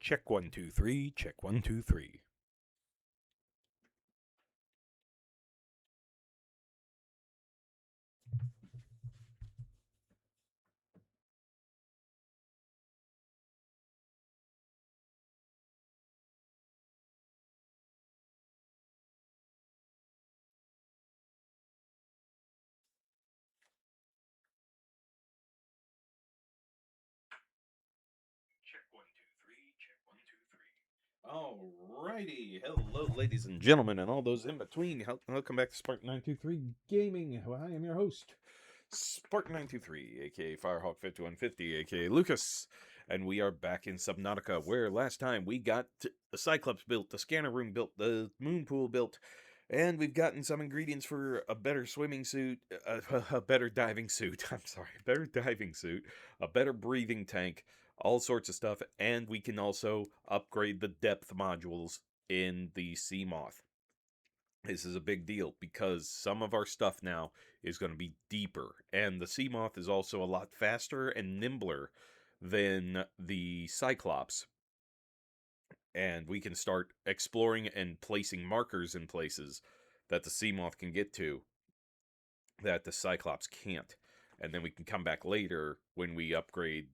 Check 1 2 3. Check 1 2 3. Check 1 2 3. Check 1 2 3. Alrighty, hello, ladies and gentlemen, and all those in between. Welcome back to Spark 923 Gaming. I am your host, Spark 923, aka Firehawk 5150, aka Lucas, and we are back in Subnautica, where last time we got the Cyclops built, the scanner room built, the moon pool built, and we've gotten some ingredients for a better swimming suit, a better diving suit. I'm sorry, a better diving suit, a better breathing tank, all sorts of stuff, and we can also upgrade the depth modules in the Sea Moth. This is a big deal because some of our stuff now is going to be deeper, and the Sea Moth is also a lot faster and nimbler than the Cyclops. And we can start exploring and placing markers in places that the Sea Moth can get to that the Cyclops can't. And then we can come back later when we upgrade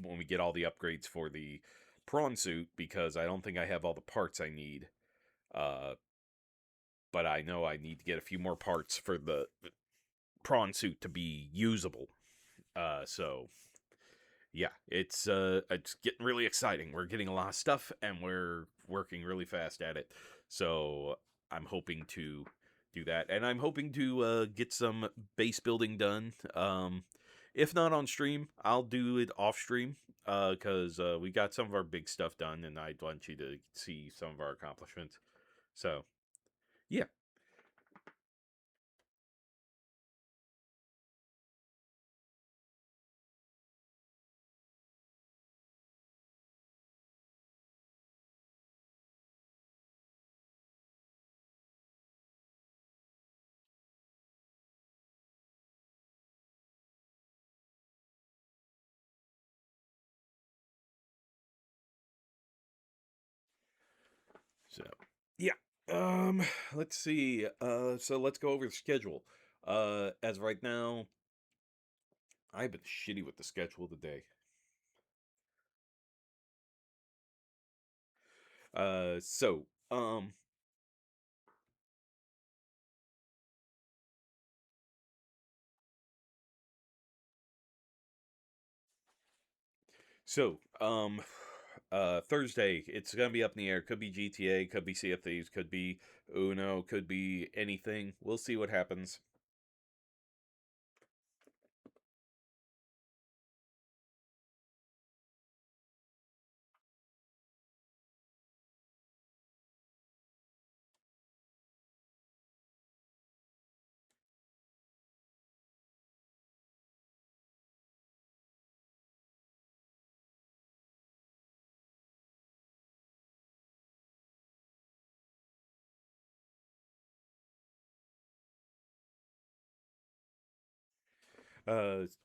when we get all the upgrades for the prawn suit, because I don't think I have all the parts I need. Uh, but I know I need to get a few more parts for the prawn suit to be usable. So yeah, it's getting really exciting. We're getting a lot of stuff, and we're working really fast at it. So I'm hoping to do that, and I'm hoping to get some base building done. If not on stream, I'll do it off stream, because we got some of our big stuff done, and I'd want you to see some of our accomplishments. So yeah. So yeah. Um, let's see. So let's go over the schedule. As of right now, I've been shitty with the schedule today. Uh, so, um, so, um, Thursday, it's gonna be up in the air. Could be GTA, could be Sea of Thieves, could be Uno, could be anything. We'll see what happens.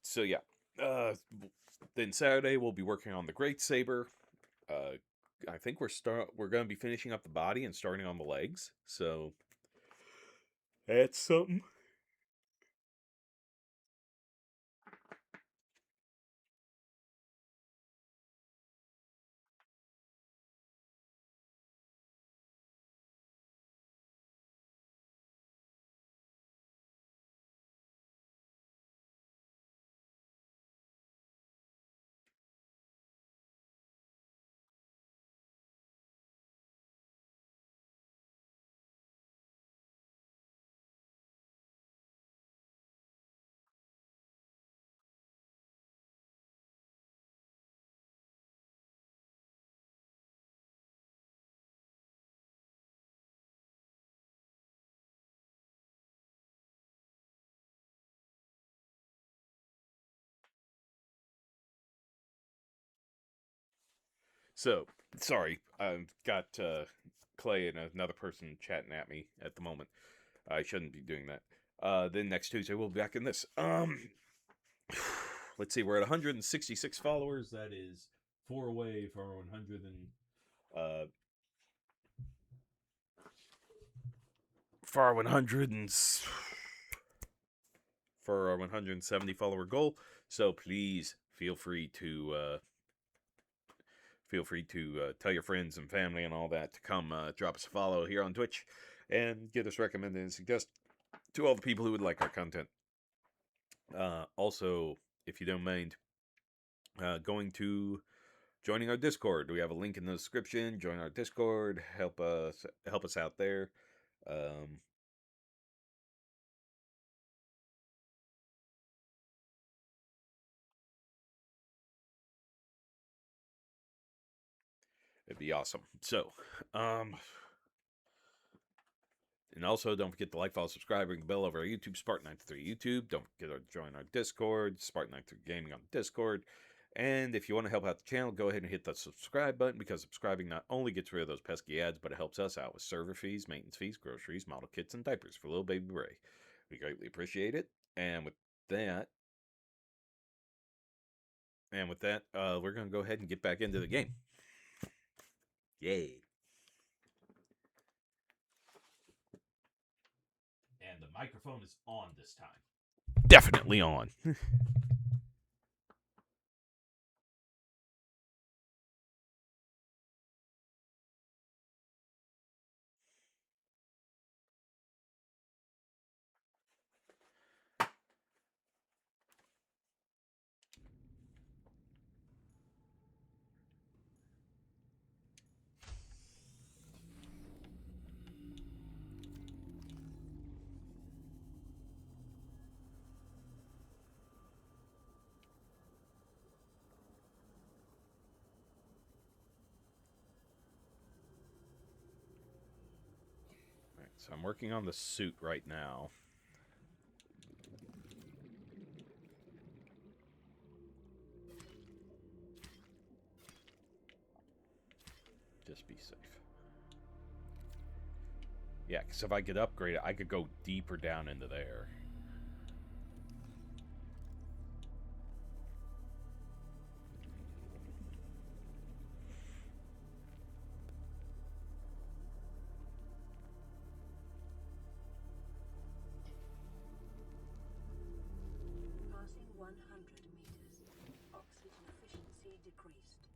So yeah. Uh, then Saturday we'll be working on the Great Saber. Uh, I think we're gonna be finishing up the body and starting on the legs. So that's something. So, sorry, I've got Clay and another person chatting at me at the moment. I shouldn't be doing that. Then next Tuesday we'll be back in this. Let's see, we're at 166 followers. That is 4 away for our 100 and uh, for our 100 and for our 170 follower goal. So please feel free to tell your friends and family and all that to come drop us a follow here on Twitch and get us recommended and suggest to all the people who would like our content. Also, if you don't mind, going to joining our Discord. We have a link in the description. Join our Discord. Help us out there. It'd be awesome. So, and also, don't forget to like, follow, subscribe, ring the bell over our YouTube, Spartan93 YouTube. Don't forget to join our Discord, Spartan93 Gaming on Discord. And if you want to help out the channel, go ahead and hit that subscribe button, because subscribing not only gets rid of those pesky ads, but it helps us out with server fees, maintenance fees, groceries, model kits, and diapers for little baby Ray. We greatly appreciate it. And with that, we're going to go ahead and get back into the game. Yay. And the microphone is on this time. Definitely on. So I'm working on the suit right now. Just be safe. Yeah, because if I could upgrade it, I could go deeper down into there. Passing 100 meters. Oxygen efficiency decreased.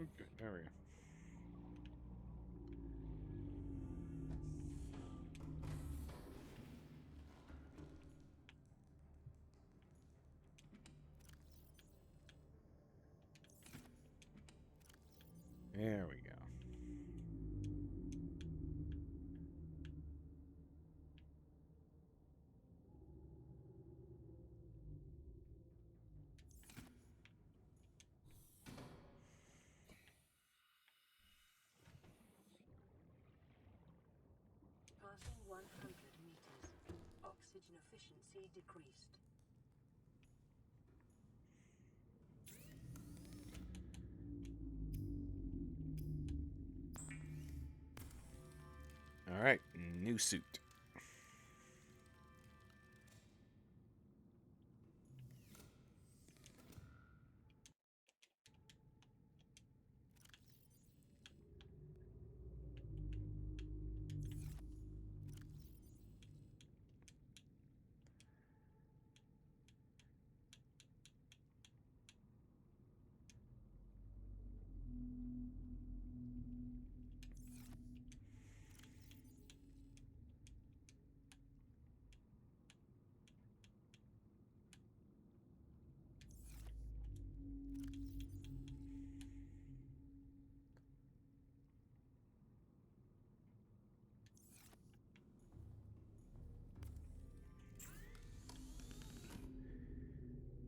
Okay, there we go. There we go. Passing 100 meters. Oxygen efficiency decreased. All right, new suit.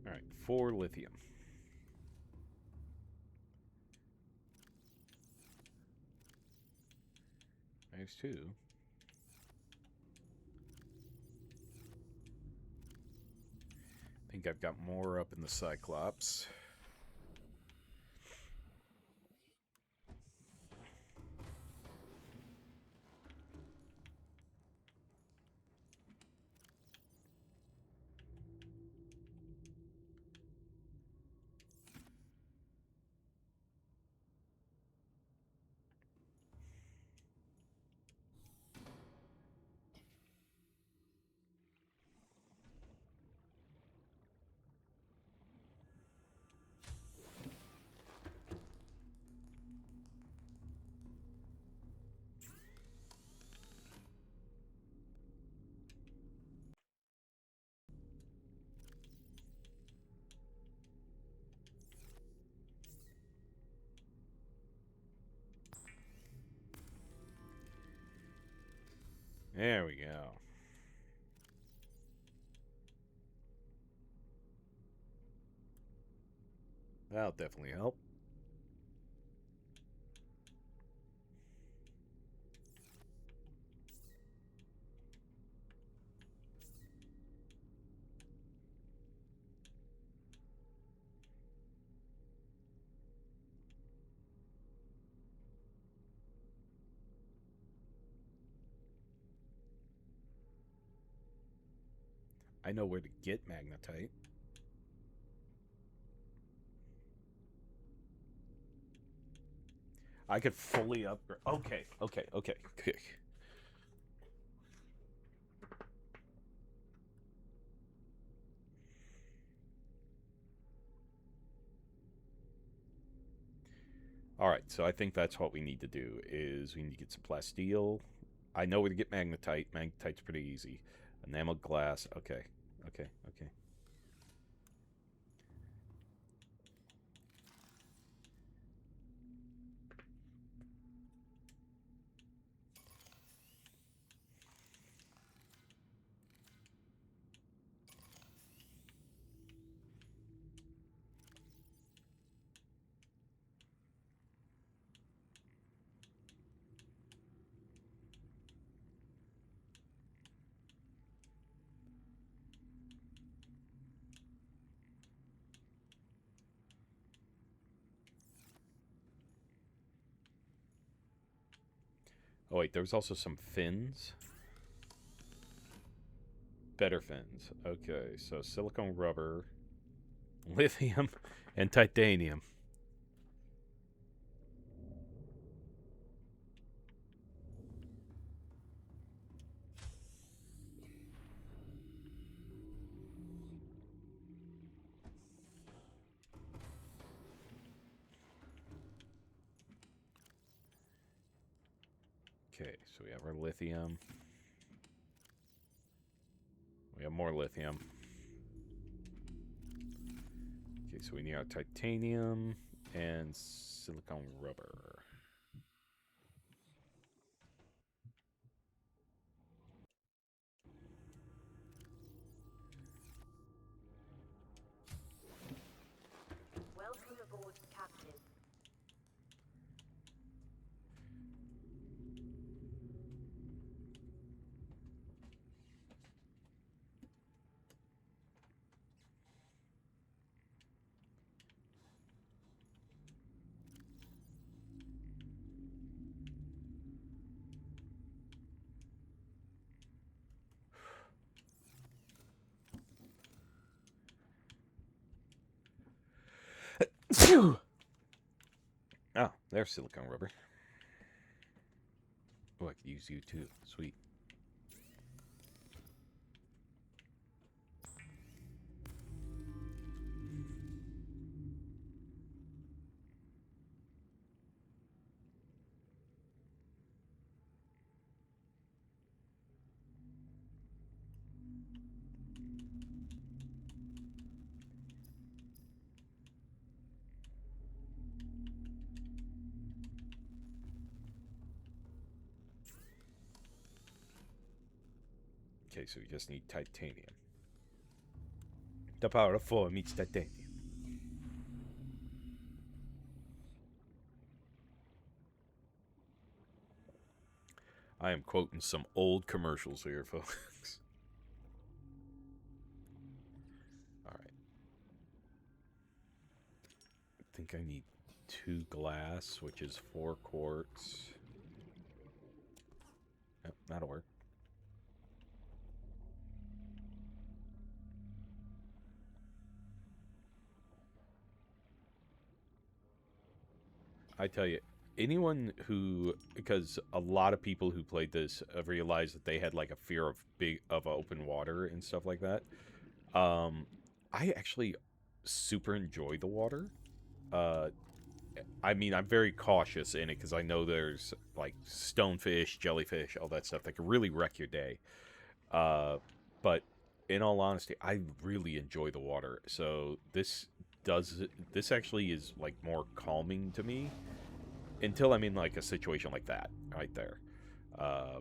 All right, 4 lithium. There's 2. I think I've got more up in the Cyclops. There we go. That'll definitely help. I know where to get magnetite. I could fully upgrade. Okay. All right, so I think that's what we need to do is we need to get some plasteel. I know where to get magnetite. Magnetite's pretty easy. Enameled glass. Okay. Oh wait, there was also some fins. Better fins. Okay, so silicone rubber, lithium, and titanium. Okay, so we have our lithium. We have more lithium. Okay, so we need our titanium and silicone rubber. Welcome aboard, Captain. Oh, there's silicone rubber. Oh, I could use you too. Sweet. Okay, so we just need titanium. The power of 4 meets titanium. I am quoting some old commercials here, folks. Alright. I think I need 2 glass, which is 4 quartz. Yep, that'll work. I tell you, anyone who, because a lot of people who played this realized that they had like a fear of open water and stuff like that. I actually super enjoy the water. Uh, I mean, I'm very cautious in it because I know there's like stonefish, jellyfish, all that stuff that can really wreck your day. But in all honesty, I really enjoy the water. So this actually is like more calming to me until I'm in like a situation like that right there. Uh,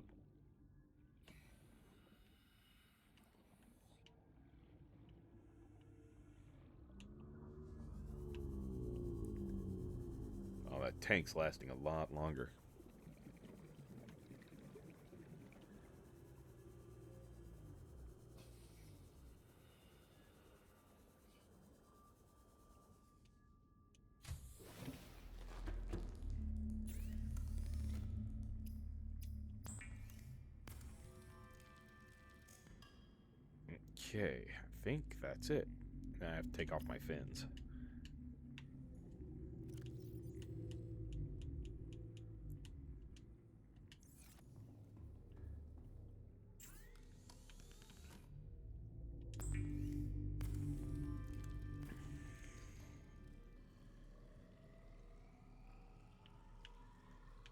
oh, that tank's lasting a lot longer. Okay, I think that's it. I have to take off my fins.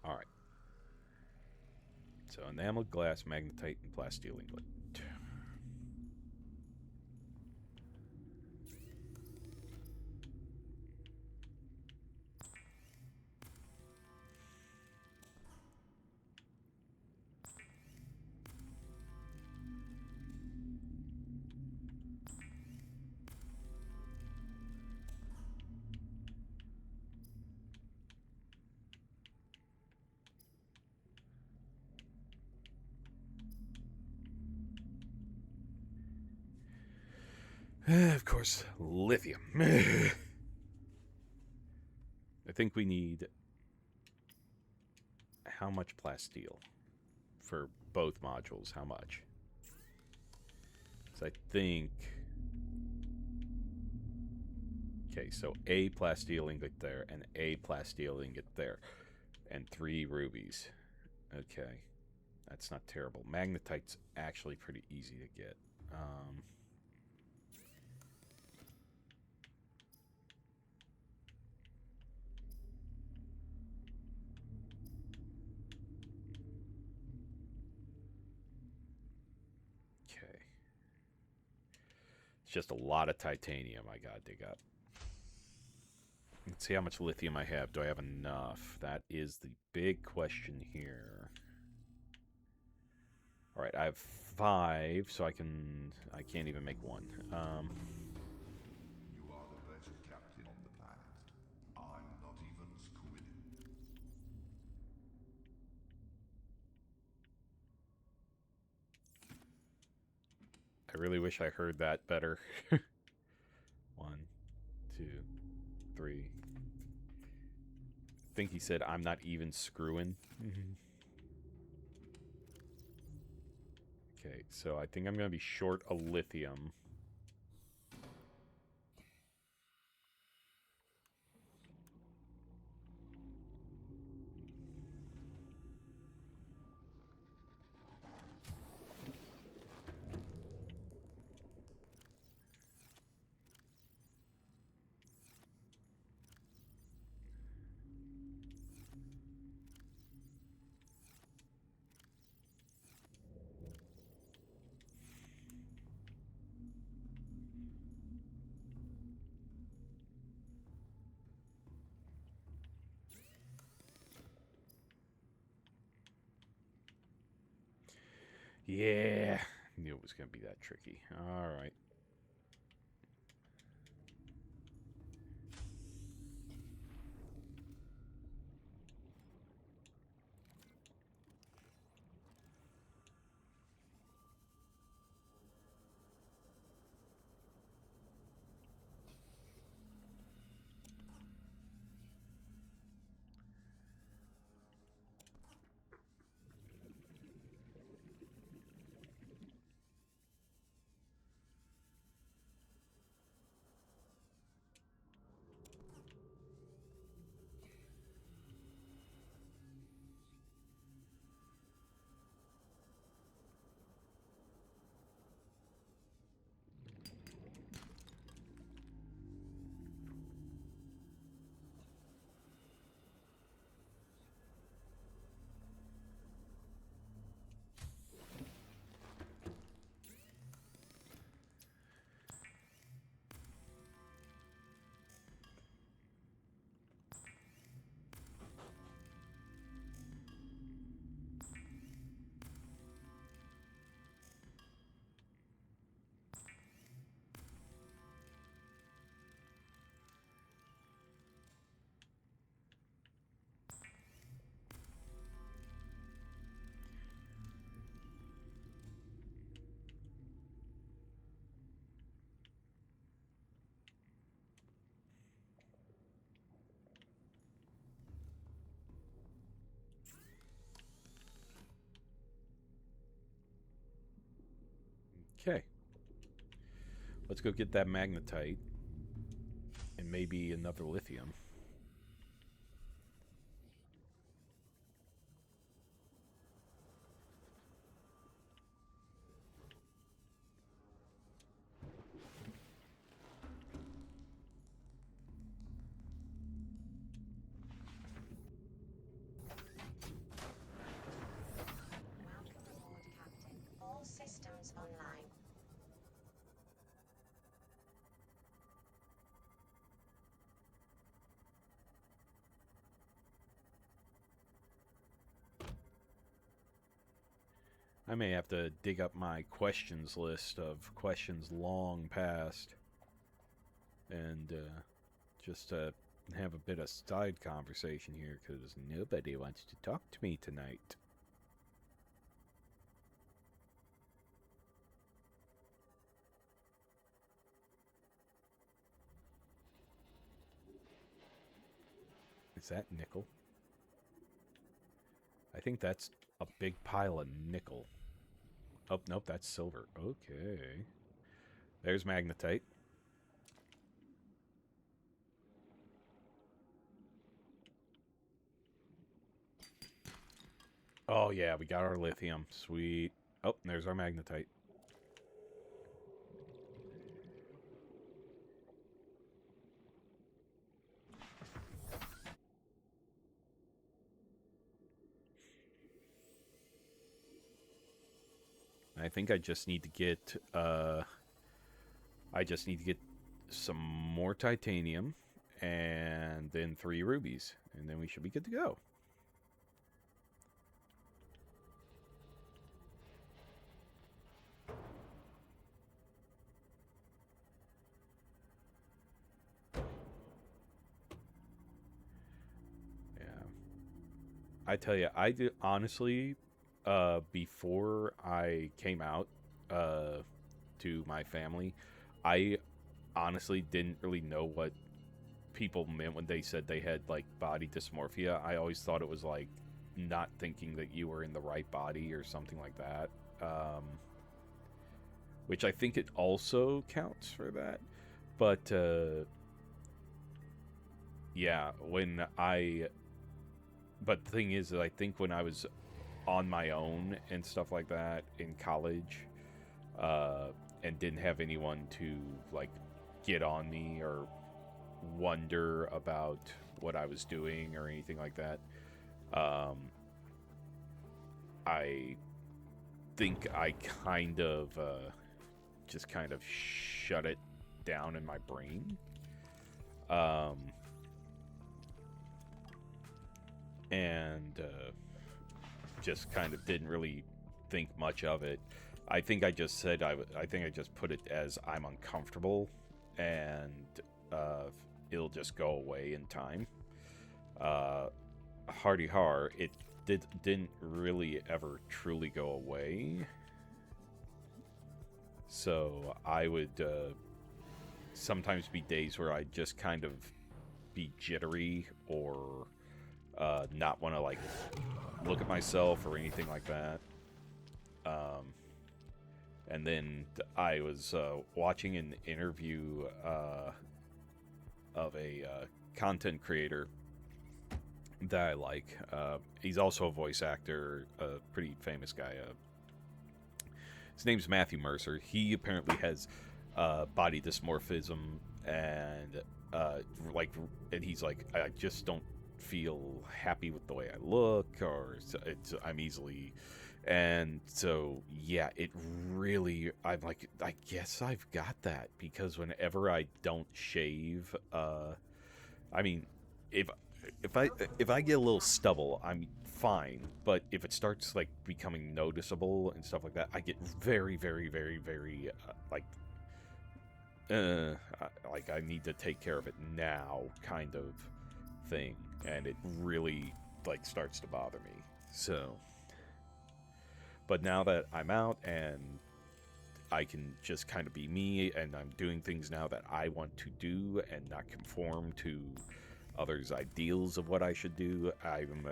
Alright. So enameled glass, magnetite, and plasteel ingot. Of course, lithium. I think we need how much plasteel for both modules? How much? So I think. Okay, so a plasteel ingot there and a plasteel ingot there, and 3 rubies. Okay, that's not terrible. Magnetite's actually pretty easy to get. Okay. It's just a lot of titanium I gotta dig up. Let's see how much lithium I have. Do I have enough? That is the big question here. Alright, I have 5, so I can't even make 1. You are the better captain on the past. I'm not even squid. I really wish I heard that better. 1, 2, 3. I think he said, I'm not even screwing. Okay, so I think I'm going to be short a lithium. Yeah, knew it was going to be that tricky. All right. Okay. Let's go get that magnetite and maybe another lithium. Welcome aboard, Captain. All systems online. I may have to dig up my questions list of questions long past and just have a bit of side conversation here because nobody wants to talk to me tonight. Is that nickel? I think that's a big pile of nickel. Oh, nope, that's silver. Okay. There's magnetite. Oh, yeah, we got our lithium. Sweet. Oh, there's our magnetite. I think I just need to get some more titanium and then 3 rubies, and then we should be good to go. Yeah. I tell you, I did honestly before I came out to my family, I honestly didn't really know what people meant when they said they had like body dysmorphia. I always thought it was like not thinking that you were in the right body or something like that. Which I think it also counts for that. But yeah, but the thing is that I think when I was on my own and stuff like that in college, and didn't have anyone to like get on me or wonder about what I was doing or anything like that, I think I kind of just kind of shut it down in my brain. And just kind of didn't really think much of it. I think I just said I think I just put it as I'm uncomfortable, and it'll just go away in time. Hardy har, it didn't really ever truly go away. So I would sometimes be days where I just kind of be jittery or not want to like look at myself or anything like that. And then I was watching an interview of a content creator that I like. He's also a voice actor, a pretty famous guy. His name's Matthew Mercer. He apparently has body dysmorphism, and and he's like, I just don't feel happy with the way I look, or I'm easily. And so, yeah, it really, I'm like, I guess I've got that, because whenever I don't shave, I mean, if I get a little stubble, I'm fine, but if it starts like becoming noticeable and stuff like that, I get very, very, very, very like I need to take care of it now kind of thing, and it really like starts to bother me. So, but now that I'm out and I can just kind of be me, and I'm doing things now that I want to do and not conform to others' ideals of what I should do, I'm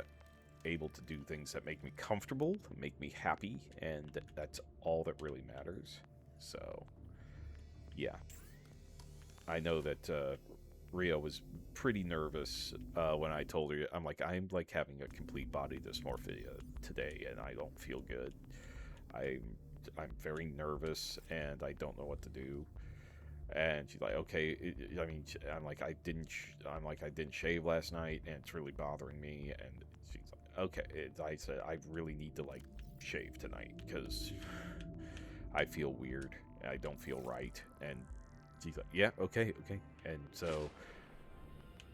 able to do things that make me comfortable, make me happy, and that's all that really matters. So, yeah. I know that Ria was pretty nervous when I told her, I'm like having a complete body dysmorphia today, and I don't feel good. I'm very nervous, and I don't know what to do. And she's like, okay. I didn't shave last night, and it's really bothering me. And she's like, okay. I said, I really need to like shave tonight because I feel weird. I don't feel right. And she's like, yeah, okay. And so,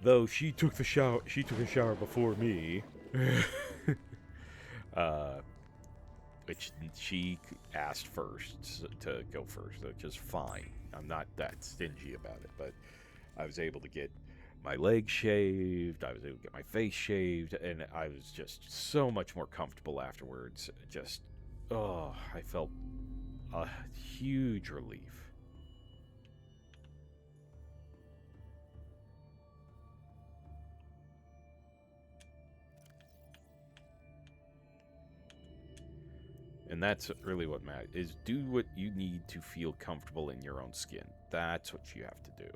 though she took a shower before me, which she asked first to go first, which is fine. I'm not that stingy about it, but I was able to get my legs shaved, I was able to get my face shaved, and I was just so much more comfortable afterwards. Just, I felt a huge relief. And that's really what matters, is do what you need to feel comfortable in your own skin. That's what you have to do.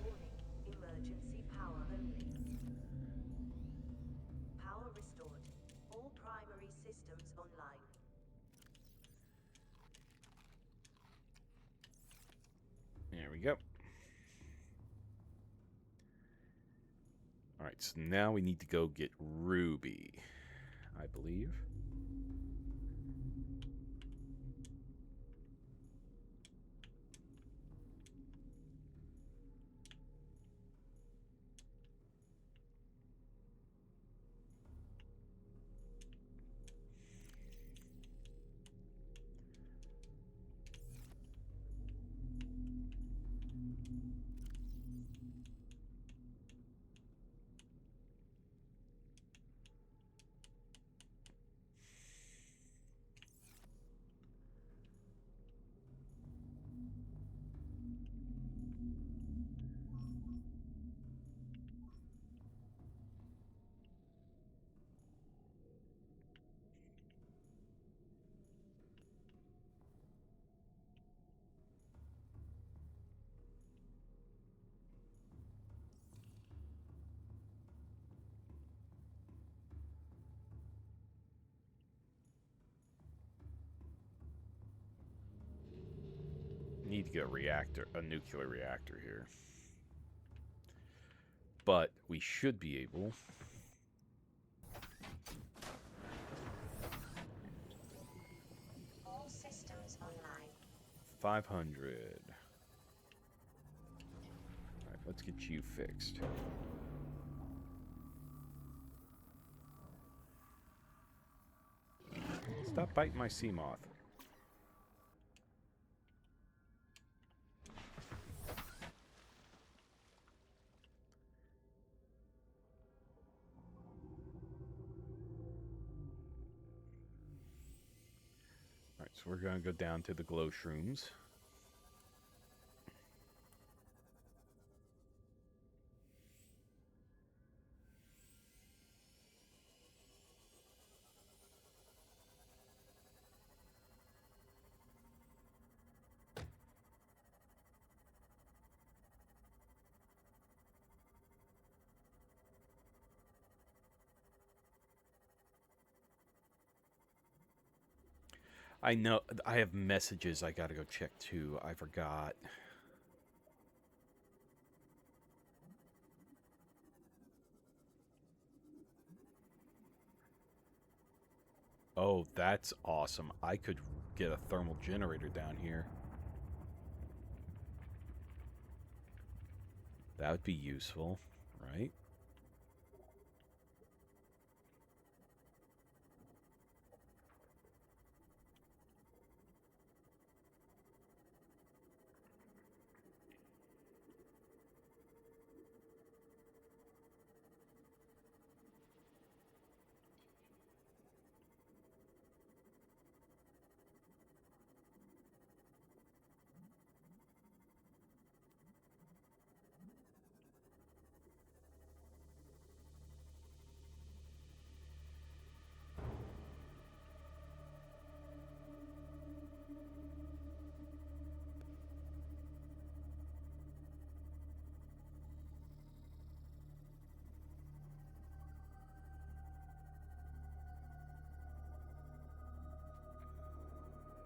Warning, emergency power only. Power restored. All primary systems online. There we go. Alright, so now we need to go get Ruby, I believe. need to get a nuclear reactor here. But we should be able. All systems online. 500. Alright, let's get you fixed. Stop biting my sea moth. Alright, so we're gonna go down to the glow shrooms. I know I have messages I gotta go check too. I forgot. Oh, that's awesome. I could get a thermal generator down here. That would be useful, right?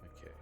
Okay.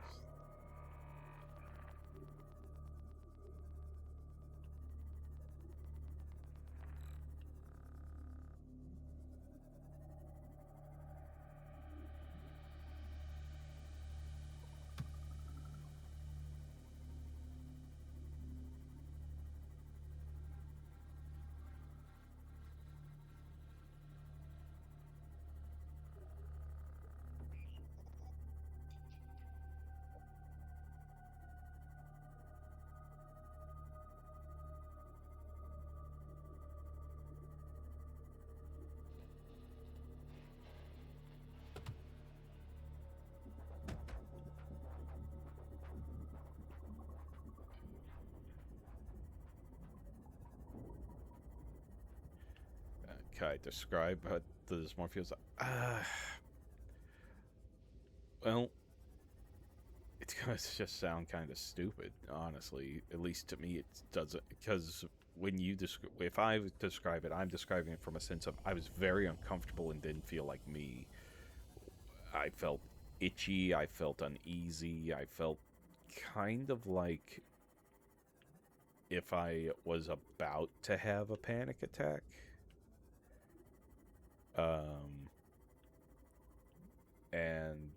Okay, describe what the dysmorphia is. Well, it's gonna just sound kind of stupid, honestly. At least to me, it doesn't. Because when you if I describe it, I'm describing it from a sense of I was very uncomfortable and didn't feel like me. I felt itchy. I felt uneasy. I felt kind of like if I was about to have a panic attack. And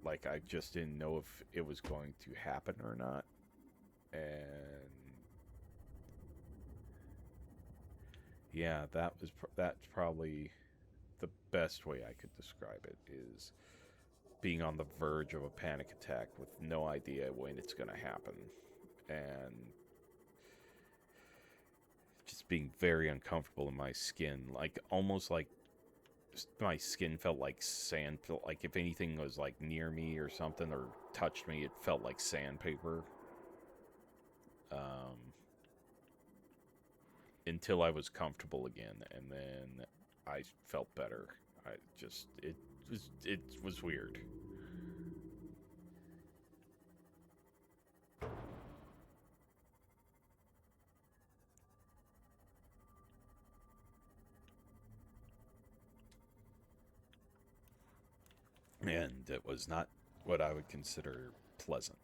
like I just didn't know if it was going to happen or not. And yeah, that's probably the best way I could describe it, is being on the verge of a panic attack with no idea when it's going to happen, and just being very uncomfortable in my skin, like almost like my skin felt like sand, like if anything was like near me or something or touched me, it felt like sandpaper. Until I was comfortable again, and then I felt better. It was weird. And it was not what I would consider pleasant.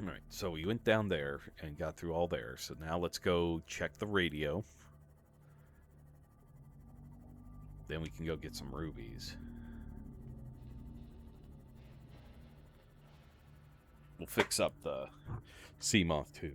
All right, so we went down there and got through all there. So now let's go check the radio. Then we can go get some rubies. We'll fix up the sea moth too.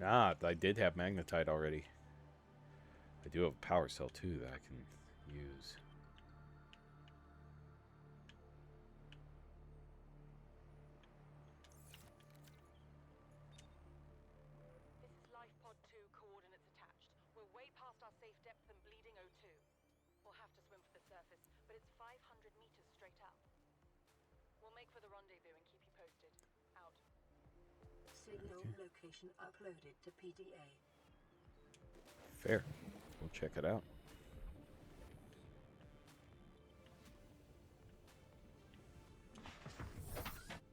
Ah, I did have magnetite already. I do have a power cell too that I can use. This is Life Pod 2, coordinates attached. We're way past our safe depth and bleeding O2. We'll have to swim for the surface, but it's 500 meters straight up. We'll make for the rendezvous and keep you posted. Out. Signal location uploaded to PDA. Fair. We'll check it out.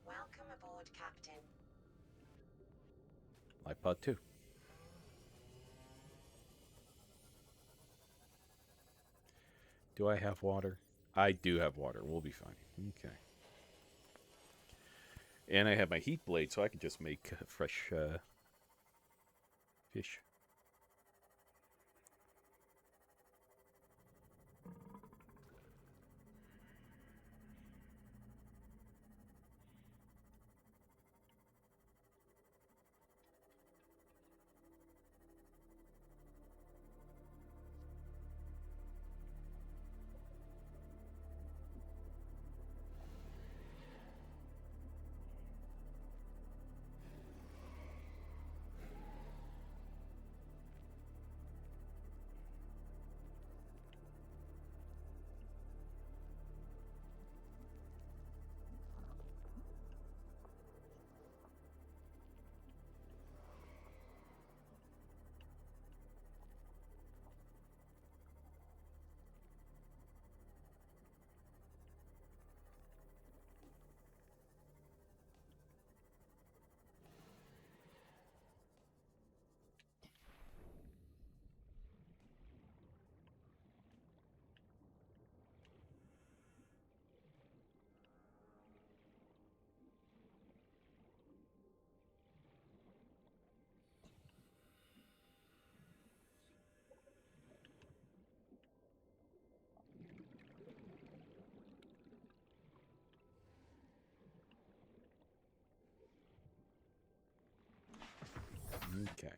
Welcome aboard, Captain. iPod 2. Do I have water? I do have water. We'll be fine. Okay. And I have my heat blade, so I can just make fresh fish. Okay.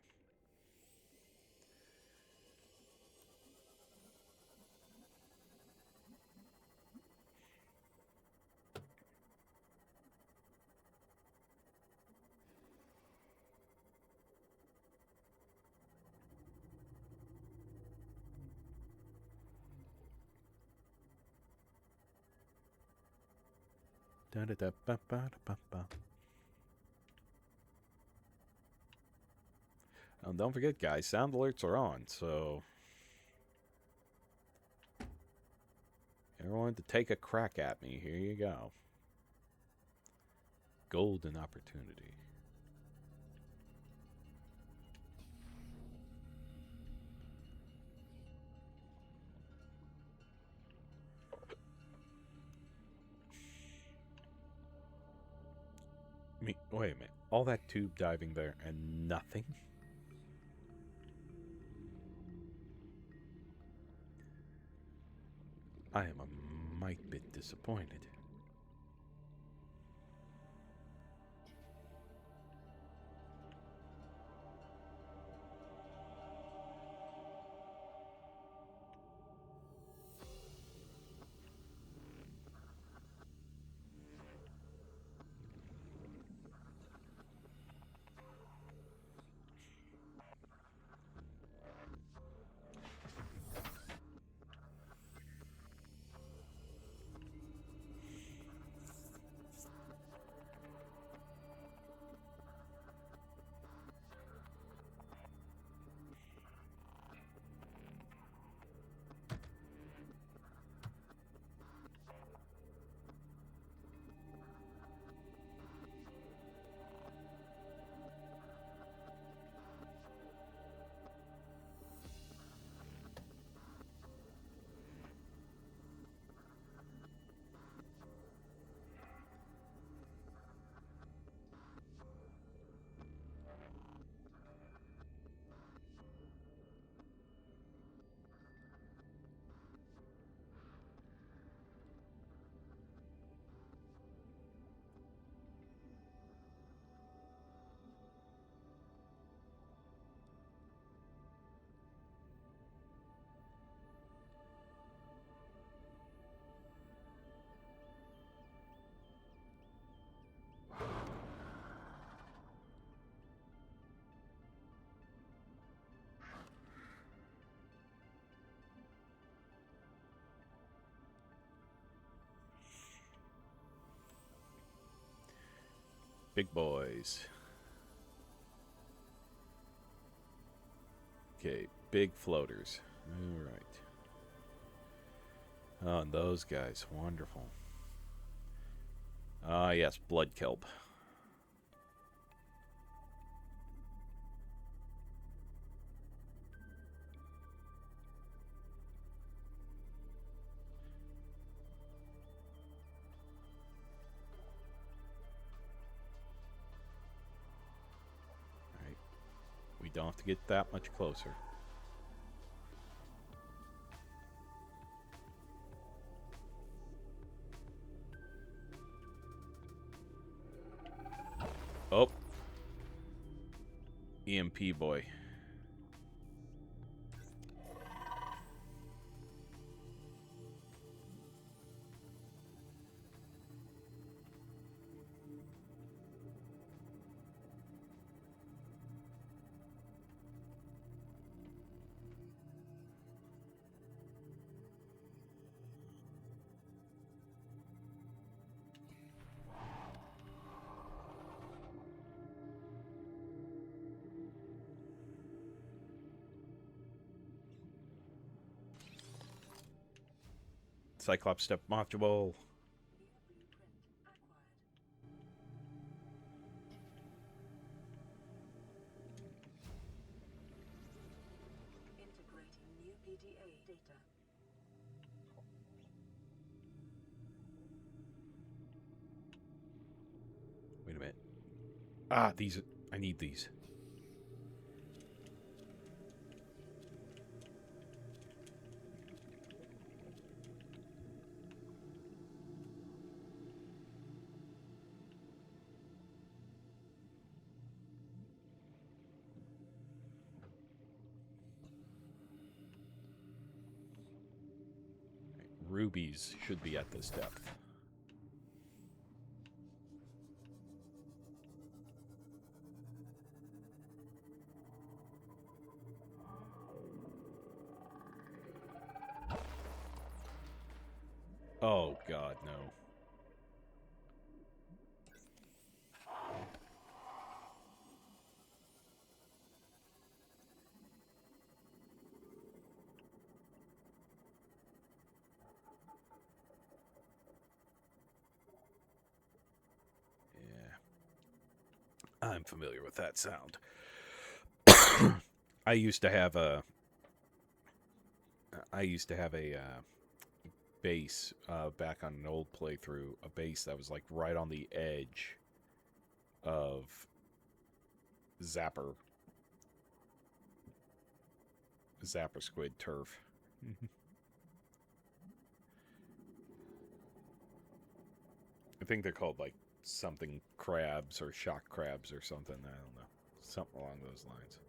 Da da da ba ba da ba ba. Don't forget, guys, sound alerts are on, so everyone to take a crack at me. Here you go. Golden opportunity. Wait a minute. All that tube diving there and nothing? I am a mite bit disappointed. Big boys. Okay, big floaters. Alright. Oh, and those guys. Wonderful. Ah, yes, blood kelp. Alright. We don't have to get that much closer. Oh. EMP boy. Cyclops step module. Integrating new PDA data. Wait a minute. Ah, these. I need these. Rubies should be at this depth. Oh, God, no. Yeah. I'm familiar with that sound. I used to have a base back on an old playthrough, a base that was like right on the edge of Zapper squid turf. I think they're called like something crabs or shock crabs or something. I don't know. Something along those lines.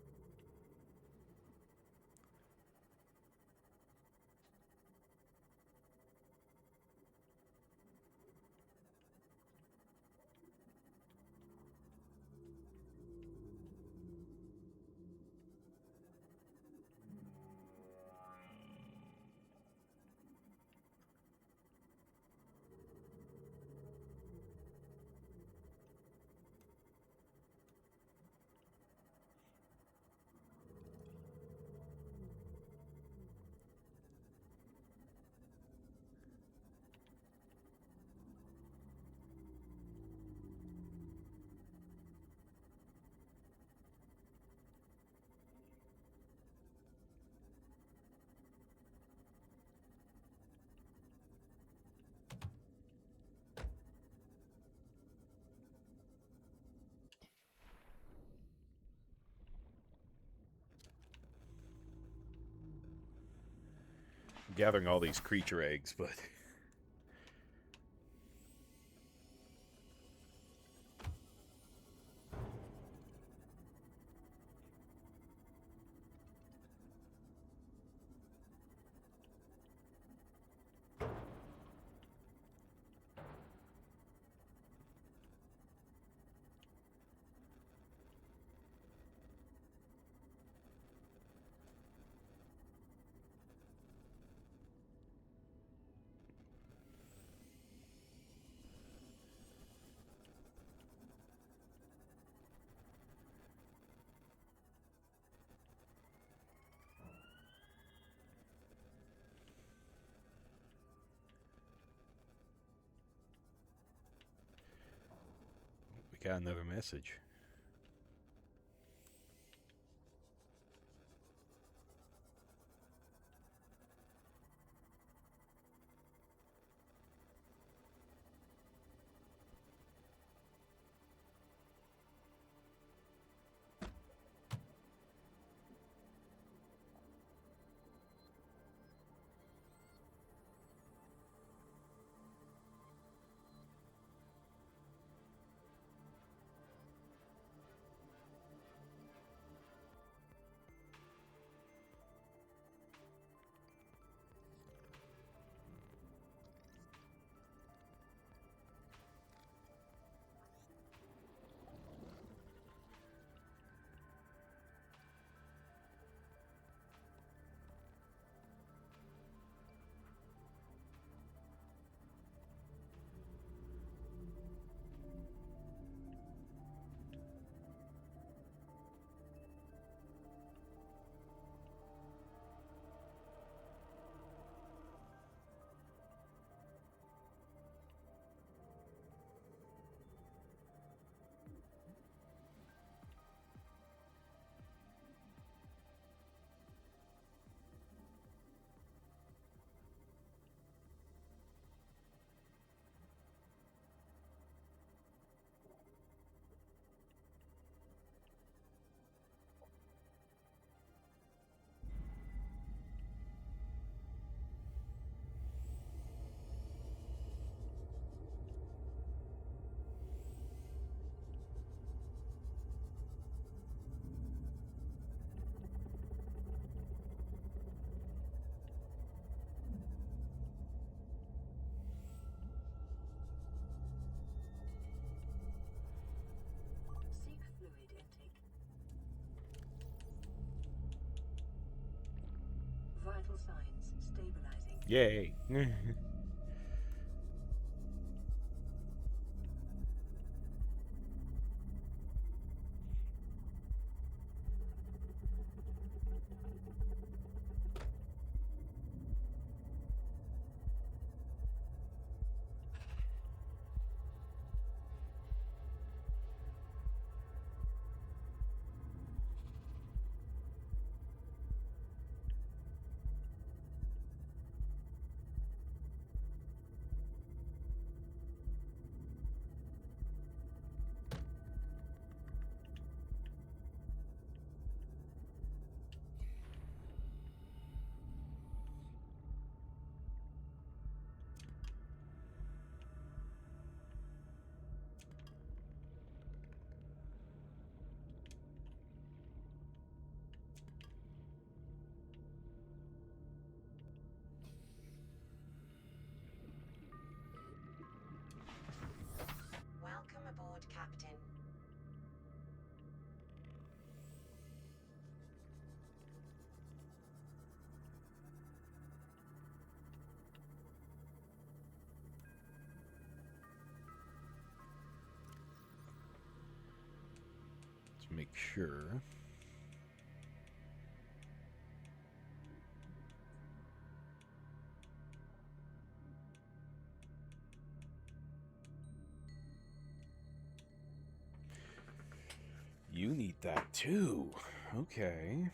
Gathering all these creature eggs, but got another message. Seek fluid intake. Vital signs stabilizing. Yay. Welcome aboard, Captain. Let's make sure. You need that too. Okay.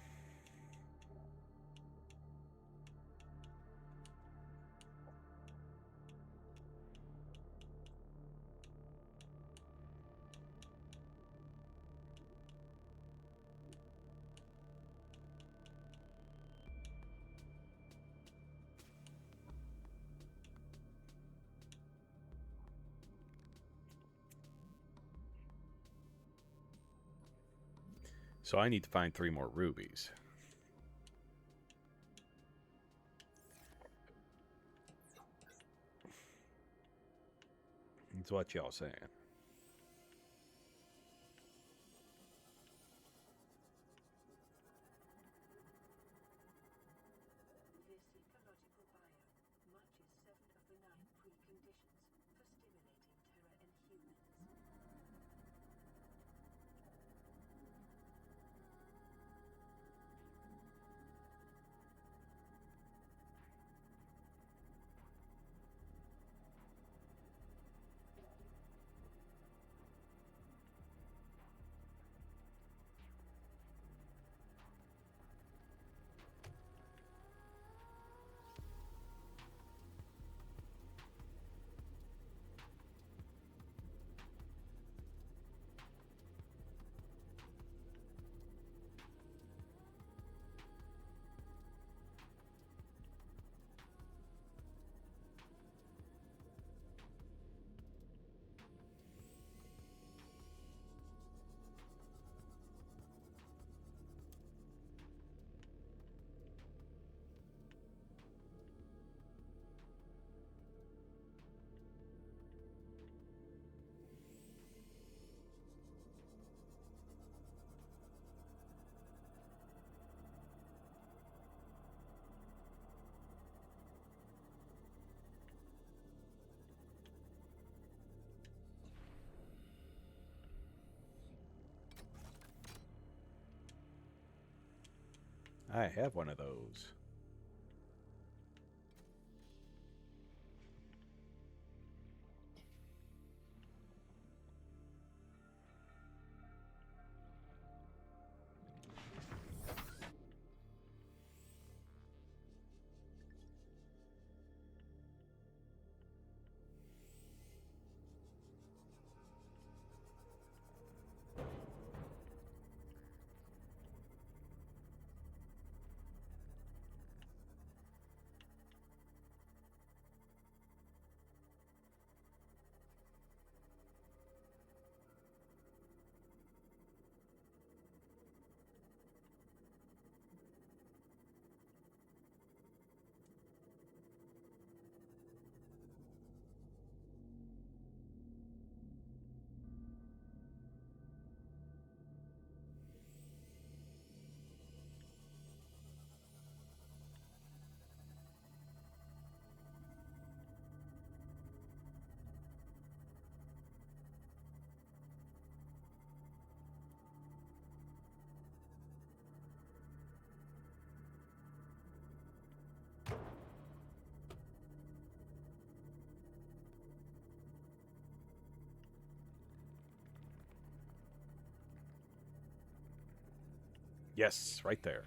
So I need to find 3 more rubies. That's what y'all saying. This ecological biome matches 7 of the 9 preconditions for stimulating terror in humans. I have one of those. Yes, right there.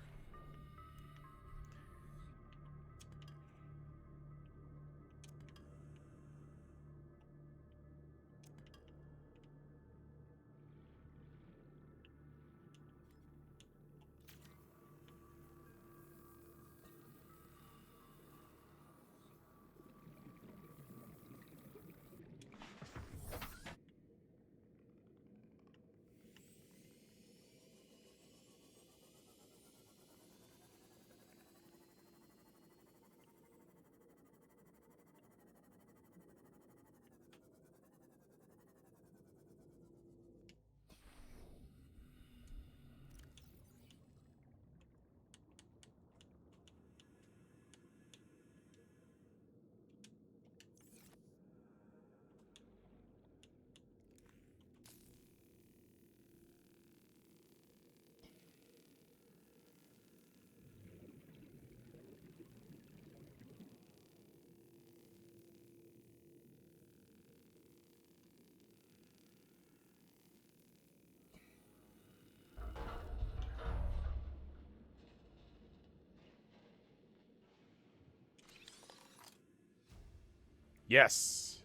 Yes.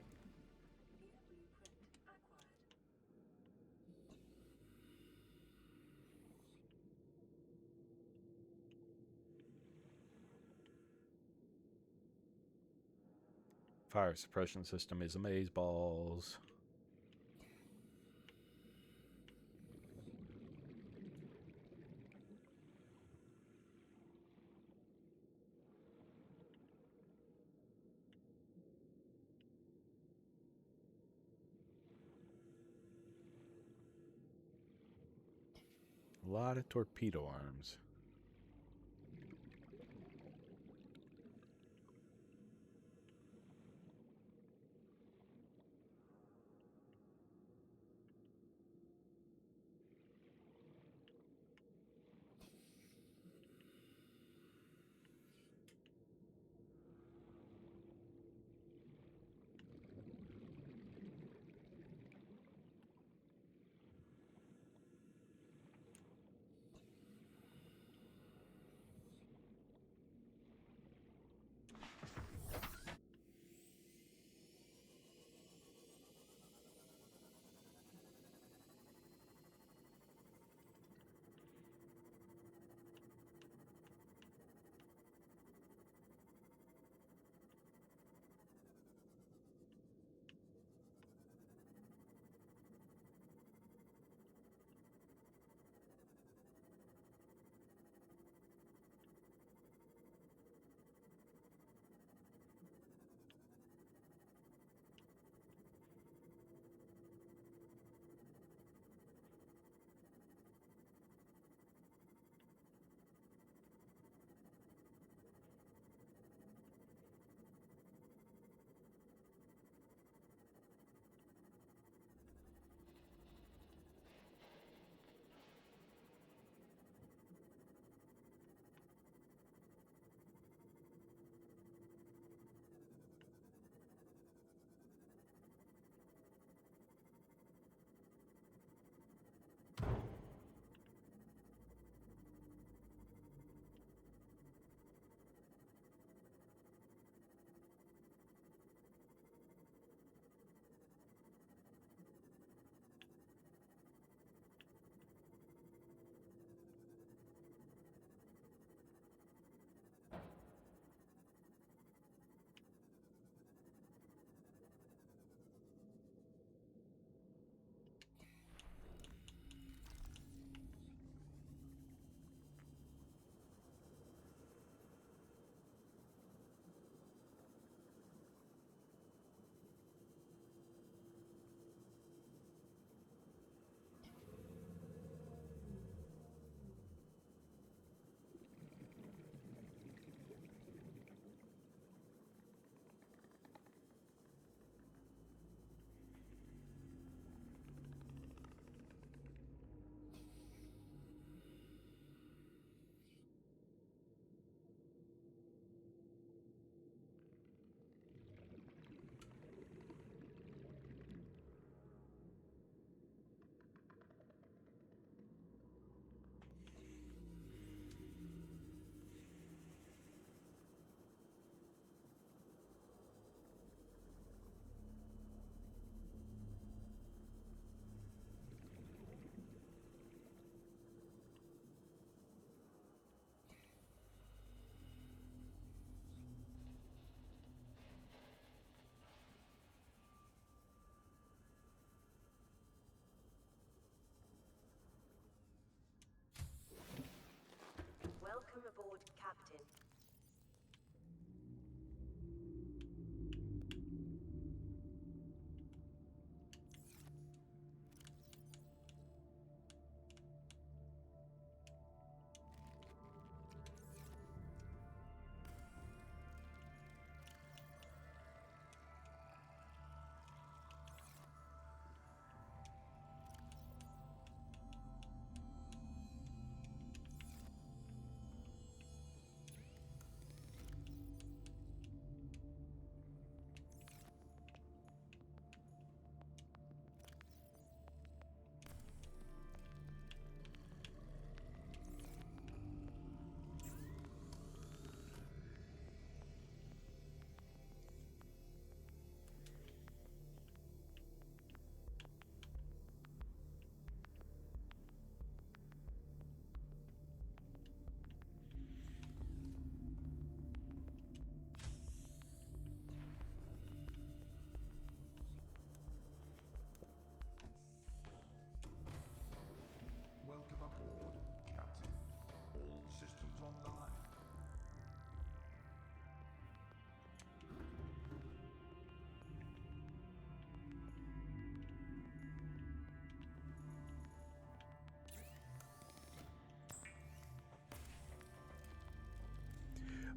Fire suppression system is amazeballs. A lot of torpedo arms.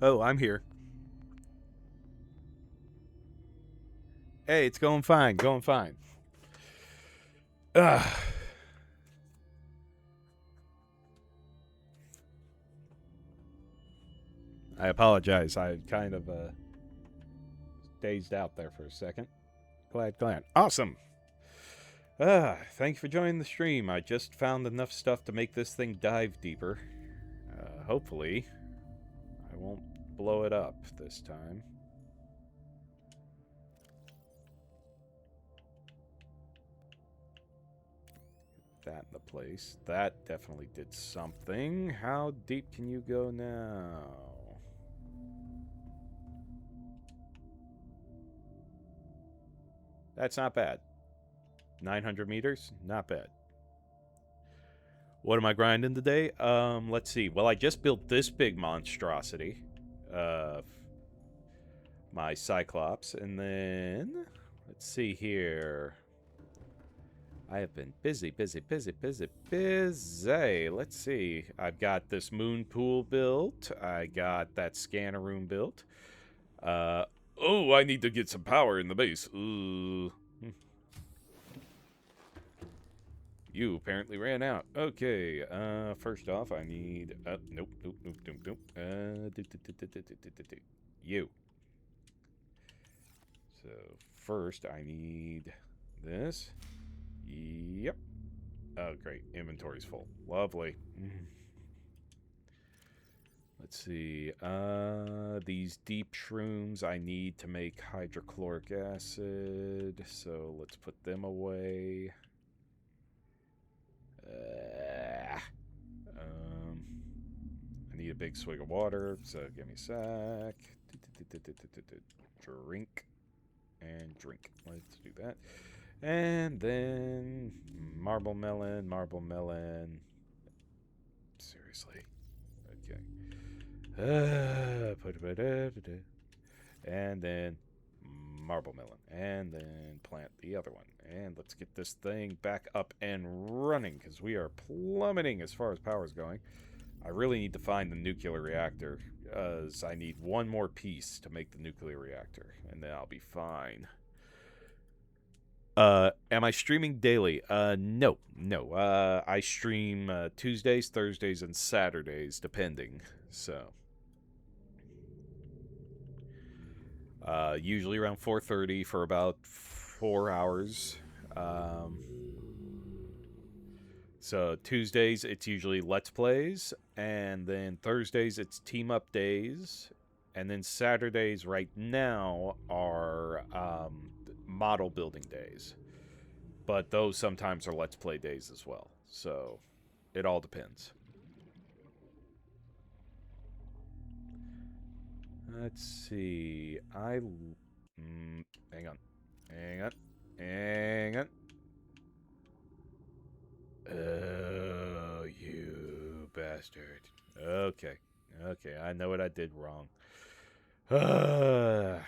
Oh, I'm here. Hey, it's going fine, going fine. Ugh. I apologize. I kind of dazed out there for a second. Glad. Awesome. Thank you for joining the stream. I just found enough stuff to make this thing dive deeper. Hopefully, I won't blow it up this time. That in the place. That definitely did something. How deep can you go now? That's not bad. 900 meters? Not bad. What am I grinding today? Let's see. Well, I just built this big monstrosity. My Cyclops. And then, let's see here. I have been busy. Let's see. I've got this moon pool built. I got that scanner room built. Oh, I need to get some power in the base. Ooh. You apparently ran out. Okay, first off, I need... nope. You. So, first, I need this. Yep. Oh, great. Inventory's full. Lovely. Let's see. These deep shrooms I need to make hydrochloric acid. So, let's put them away. I need a big swig of water, so give me a sec. Drink. And drink. Let's do that. And then marble melon. Seriously. Okay. And then marble melon. And then plant the other one. And let's get this thing back up and running, because we are plummeting as far as power is going. I really need to find the nuclear reactor, as I need one more piece to make the nuclear reactor, and then I'll be fine. Am I streaming daily? No. I stream Tuesdays, Thursdays, and Saturdays, depending. So, usually around 4:30 for about 4 hours. So Tuesdays it's usually Let's Plays, and then Thursdays it's Team Up days, and then Saturdays right now are model building days. But those sometimes are Let's Play days as well. So it all depends. Let's see. Hang on. Oh, you bastard. Okay, I know what I did wrong. I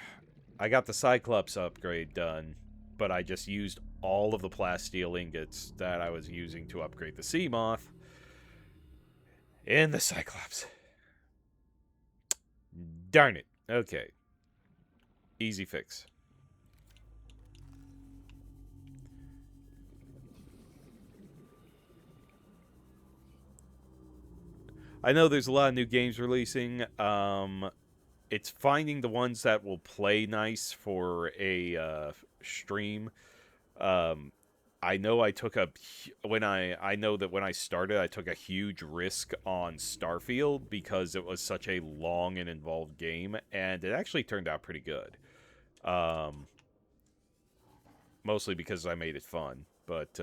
got the Cyclops upgrade done, but I just used all of the plasteel ingots that I was using to upgrade the Seamoth in the Cyclops. Darn it. Okay. Easy fix. I know there's a lot of new games releasing. It's finding the ones that will play nice for a stream. I know I took I know that when I started, I took a huge risk on Starfield because it was such a long and involved game, and it actually turned out pretty good. Mostly because I made it fun, but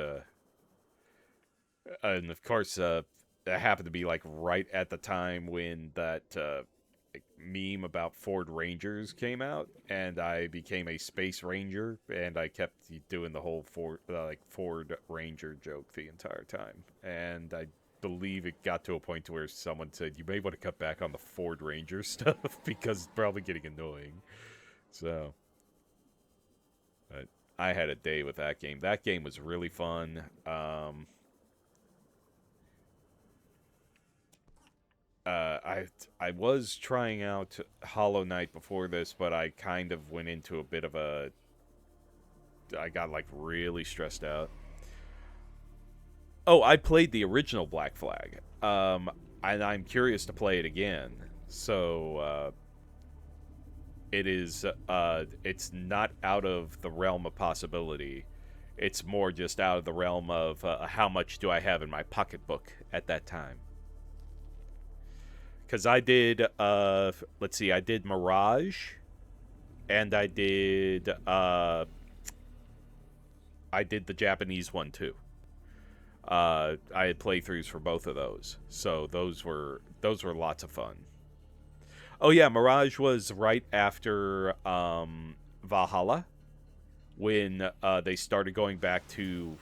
and of course, that happened to be like right at the time when that meme about Ford Rangers came out, and I became a Space Ranger, and I kept doing the whole Ford Ranger joke the entire time. And I believe it got to a point to where someone said, "You may want to cut back on the Ford Ranger stuff because it's probably getting annoying." So, but I had a day with that game. That game was really fun. I was trying out Hollow Knight before this, but I kind of went into a bit of a. I got like really stressed out. Oh, I played the original Black Flag. And I'm curious to play it again. So it's not out of the realm of possibility. It's more just out of the realm of how much do I have in my pocketbook at that time. Because I did, let's see, I did Mirage, and I did the Japanese one too. I had playthroughs for both of those, so those were lots of fun. Oh yeah, Mirage was right after Valhalla, when they started going back to.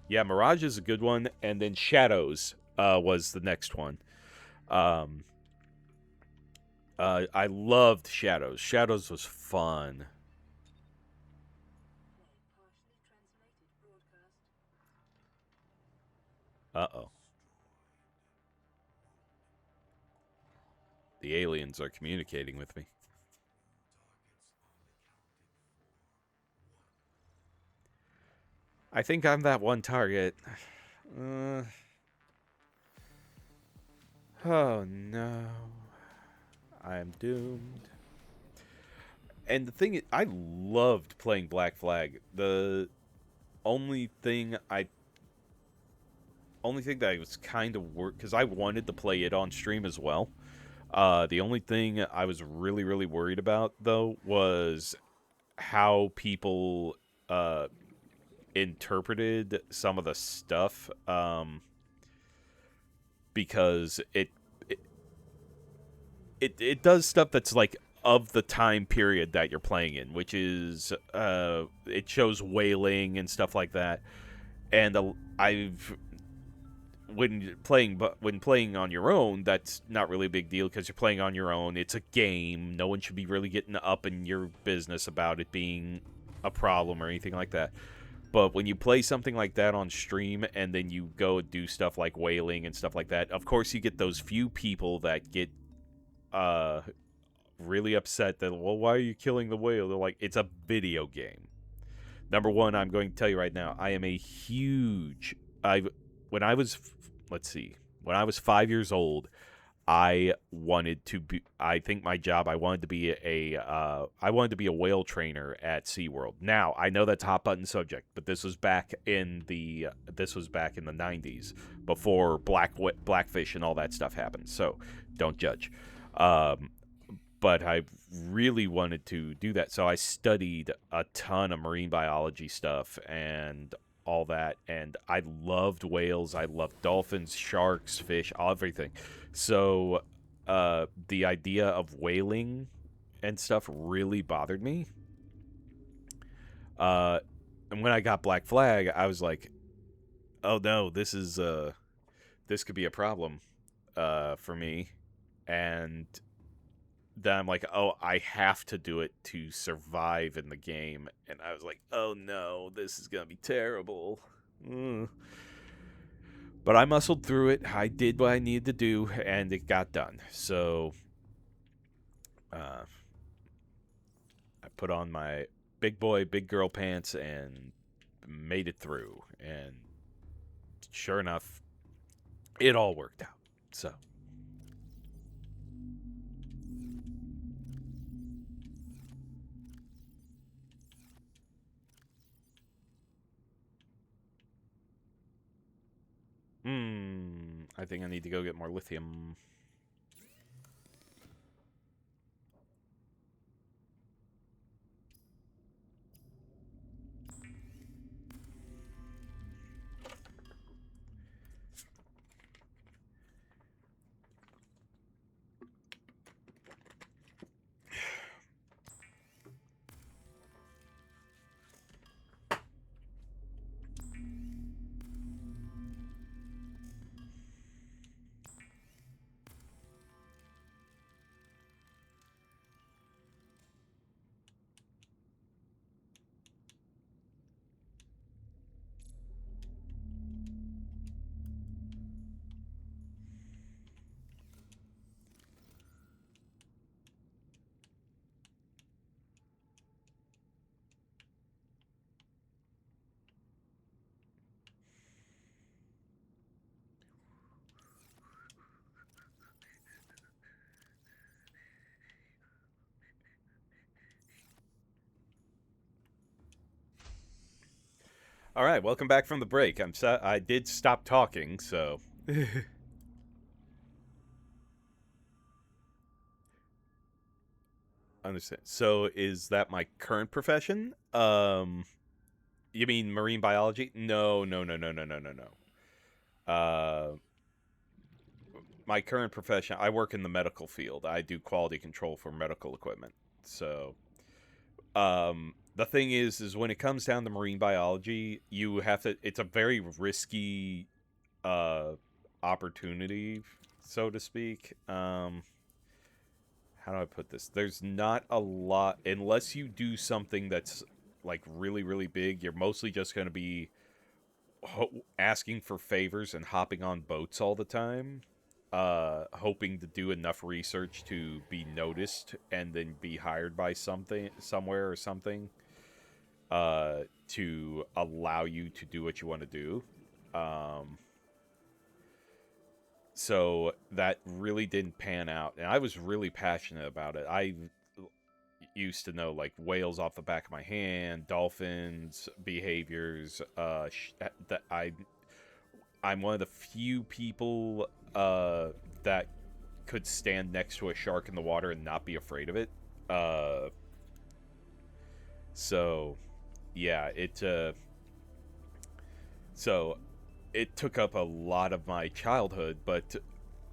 Yeah, Mirage is a good one, and then Shadows was the next one. I loved Shadows. Shadows was fun. Uh-oh. The aliens are communicating with me. I think I'm that one target. Oh no. I am doomed. And the thing is, I loved playing Black Flag. The only thing that I was kind of worried, because I wanted to play it on stream as well. The only thing I was really, really worried about, though, was how people interpreted some of the stuff. Because it does stuff that's like of the time period that you're playing in, which is it shows whaling and stuff like that. And I've when playing on your own, that's not really a big deal because you're playing on your own. It's a game. No one should be really getting up in your business about it being a problem or anything like that. But when you play something like that on stream and then you go and do stuff like whaling and stuff like that, of course you get those few people that get really upset that, well, why are you killing the whale? They're like, it's a video game. Number one, I'm going to tell you right now, I am a huge. When I was 5 years old, I wanted to be. I think my job. I wanted to be a whale trainer at SeaWorld. Now I know that's a hot button subject, but this was back in the 90s, before blackfish and all that stuff happened. So don't judge. But I really wanted to do that, so I studied a ton of marine biology stuff and all that, and I loved whales, I loved dolphins, sharks, fish, everything. So the idea of whaling and stuff really bothered me. And when I got Black Flag, I was like, oh no, this could be a problem for me. And then I'm like, oh, I have to do it to survive in the game. And I was like, oh no, this is going to be terrible. But I muscled through it. I did what I needed to do, and it got done. So I put on my big boy, big girl pants and made it through. And sure enough, it all worked out. So. I think I need to go get more lithium. All right, welcome back from the break. I did stop talking, so understand. So is that my current profession? You mean marine biology? No, no, no, no, no, no, no, no. My current profession, I work in the medical field. I do quality control for medical equipment. So, the thing is when it comes down to marine biology, you have to. It's a very risky, uh, opportunity, so to speak. How do I put this? There's not a lot unless you do something that's like really, really big. You're mostly just going to be asking for favors and hopping on boats all the time, hoping to do enough research to be noticed and then be hired by something somewhere or something, to allow you to do what you want to do. Um, so that really didn't pan out, and I was really passionate about it. I used to know like whales off the back of my hand, dolphins behaviors. That I'm one of the few people that could stand next to a shark in the water and not be afraid of it. Uh, so yeah, so it took up a lot of my childhood, but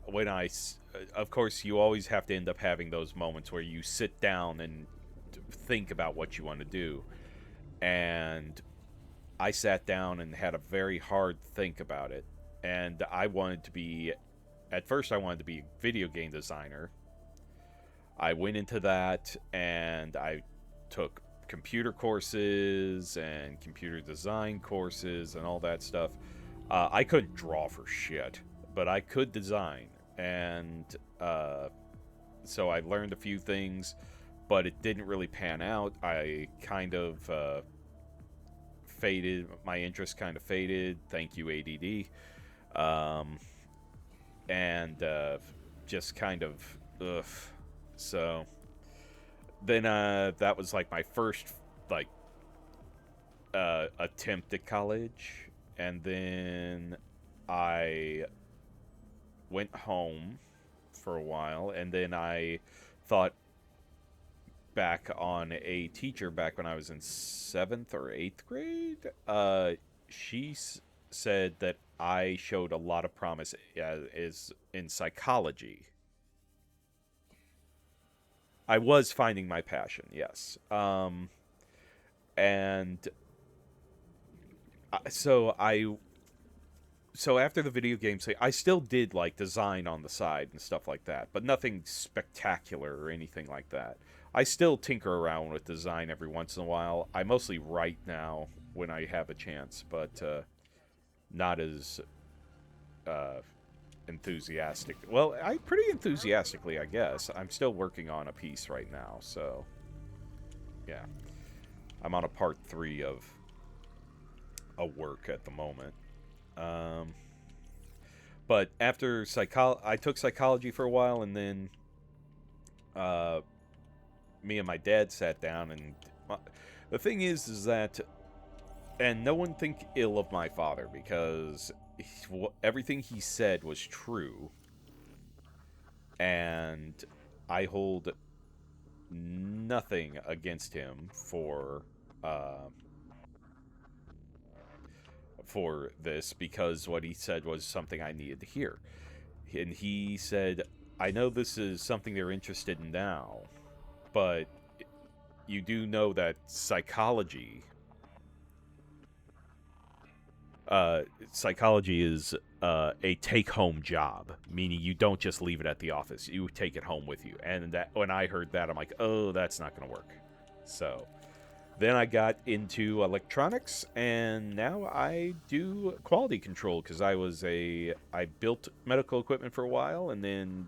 when of course, you always have to end up having those moments where you sit down and think about what you want to do. And I sat down and had a very hard think about it. And at first, I wanted to be a video game designer. I went into that and I took computer courses and computer design courses and all that stuff. I couldn't draw for shit, but I could design. And so I learned a few things, but it didn't really pan out. I kind of faded. My interest kind of faded. Thank you, ADD. Um, and just kind of, ugh. So then that was like my first like attempt at college, and then I went home for a while, and then I thought back on a teacher back when I was in 7th or 8th grade. She said that I showed a lot of promise is in psychology. I was finding my passion, yes. And so after the video game thing, I still did like design on the side and stuff like that, but nothing spectacular or anything like that. I still tinker around with design every once in a while. I mostly write now when I have a chance, but not as uh, enthusiastic. Well, I pretty enthusiastically, I guess. I'm still working on a piece right now, so yeah. I'm on a part 3 of a work at the moment. Um, but after I took psychology for a while, and then me and my dad sat down, and the thing is that, and no one think ill of my father, because everything he said was true, and I hold nothing against him for this, because what he said was something I needed to hear. And he said, I know this is something they're interested in now, but you do know that psychology is a take-home job, meaning you don't just leave it at the office, you take it home with you. And that, when I heard that, I'm like, oh, that's not going to work. So then I got into electronics, and now I do quality control, because I built medical equipment for a while, and then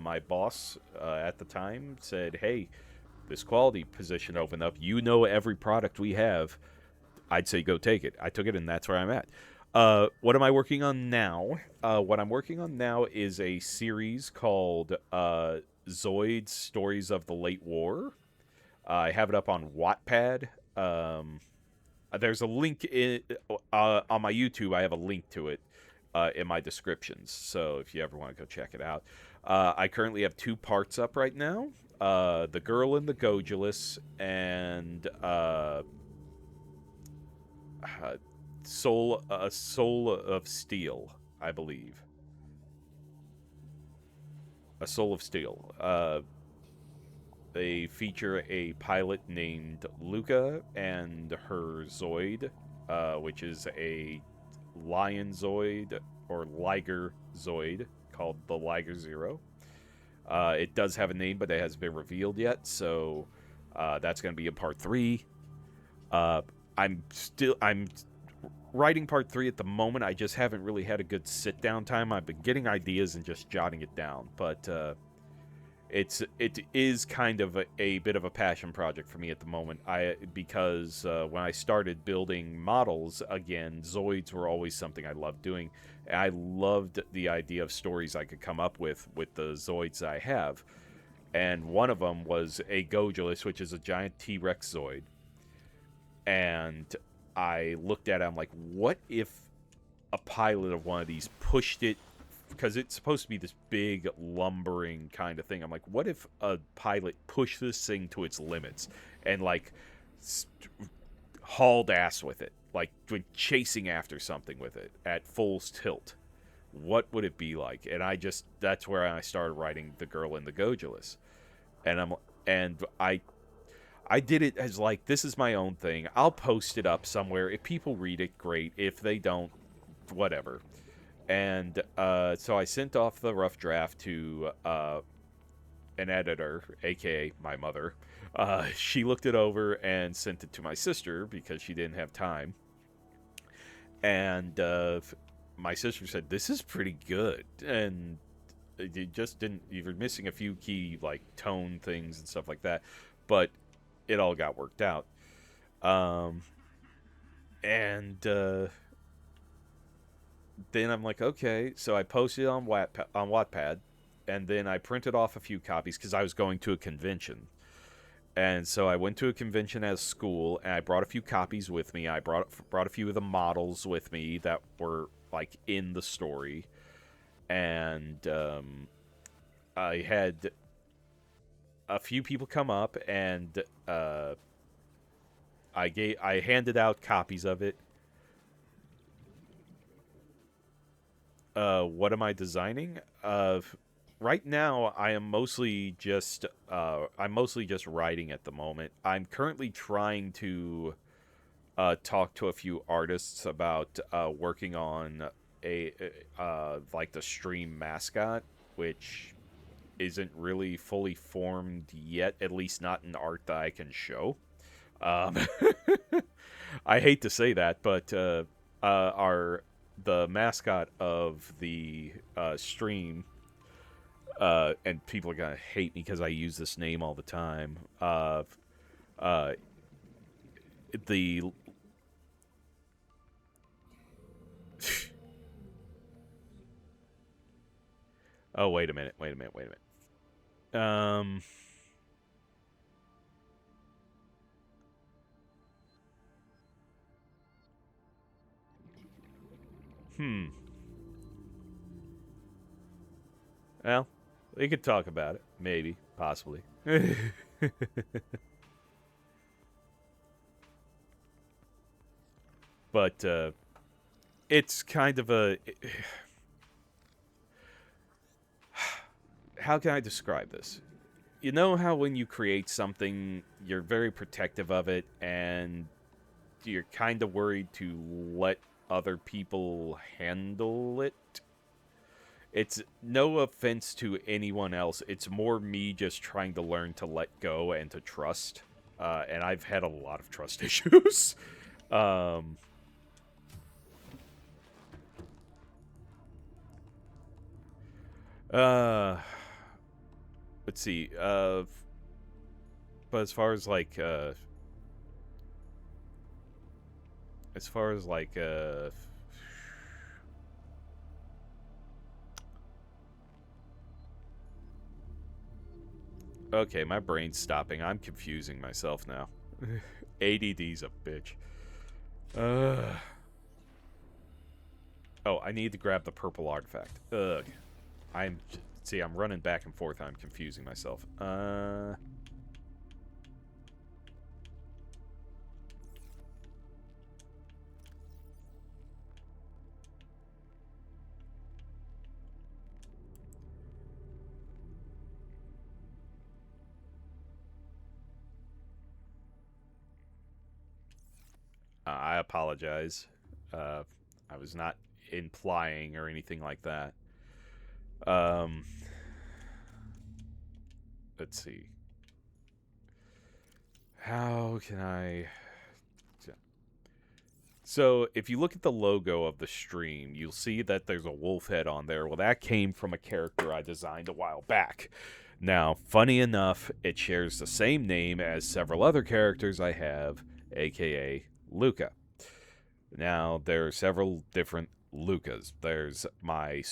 my boss at the time said, hey, this quality position opened up. You know every product we have. I'd say go take it. I took it, and that's where I'm at. What am I working on now? What I'm working on now is a series called Zoids, Stories of the Late War. I have it up on Wattpad. there's a link on my YouTube. I have a link to it in my descriptions. So if you ever want to go check it out, I currently have 2 parts up right now. The Girl in the Gojulus and Soul of Steel, I believe. A Soul of Steel. They feature a pilot named Luca and her Zoid, which is a Lion Zoid or Liger Zoid called the Liger Zero. It does have a name, but it hasn't been revealed yet, so that's going to be in part 3. I'm writing part 3 at the moment. I just haven't really had a good sit down time. I've been getting ideas and just jotting it down, but it is kind of a bit of a passion project for me at the moment. Because when I started building models again, Zoids were always something I loved doing. And I loved the idea of stories I could come up with the Zoids I have. And one of them was a Gojulus, which is a giant T-Rex Zoid. And I looked at it, I'm like, what if a pilot of one of these pushed it, because it's supposed to be this big, lumbering kind of thing. I'm like, what if a pilot pushed this thing to its limits and, like, hauled ass with it, like, chasing after something with it at full tilt? What would it be like? And that's where I started writing The Girl in the Gojulus. And I did it as, like, this is my own thing. I'll post it up somewhere. If people read it, great. If they don't, whatever. And so I sent off the rough draft to an editor, a.k.a. my mother. She looked it over and sent it to my sister because she didn't have time. And my sister said, this is pretty good. And you just didn't... You were missing a few key, like, tone things and stuff like that. But it all got worked out. Then I'm like, okay. So I posted it on Wattpad, and then I printed off a few copies because I was going to a convention. And so I went to a convention at school, and I brought a few copies with me. I brought a few of the models with me that were, like, in the story. And I had a few people come up, and I handed out copies of it. What am I designing? Right now, I'm mostly just writing at the moment. I'm currently trying to talk to a few artists about working on like the stream mascot, which isn't really fully formed yet, at least not in art that I can show. I hate to say that, but the mascot of the stream, and people are gonna hate me because I use this name all the time. Oh, wait a minute. Well, we could talk about it. Maybe. Possibly. But, it's kind of a... How can I describe this? You know how when you create something, you're very protective of it, and you're kind of worried to let other people handle it? It's no offense to anyone else. It's more me just trying to learn to let go and to trust. And I've had a lot of trust issues. Let's see. But as far as like, okay, my brain's stopping. I'm confusing myself now. ADD's a bitch. Uh. Oh, I need to grab the purple artifact. Ugh. See, I'm running back and forth. I'm confusing myself. I apologize. I was not implying or anything like that. Um, let's see. How can I... So, if you look at the logo of the stream, you'll see that there's a wolf head on there. Well, that came from a character I designed a while back. Now, funny enough, it shares the same name as several other characters I have, aka Luca. Now, there are several different Lucas. There's my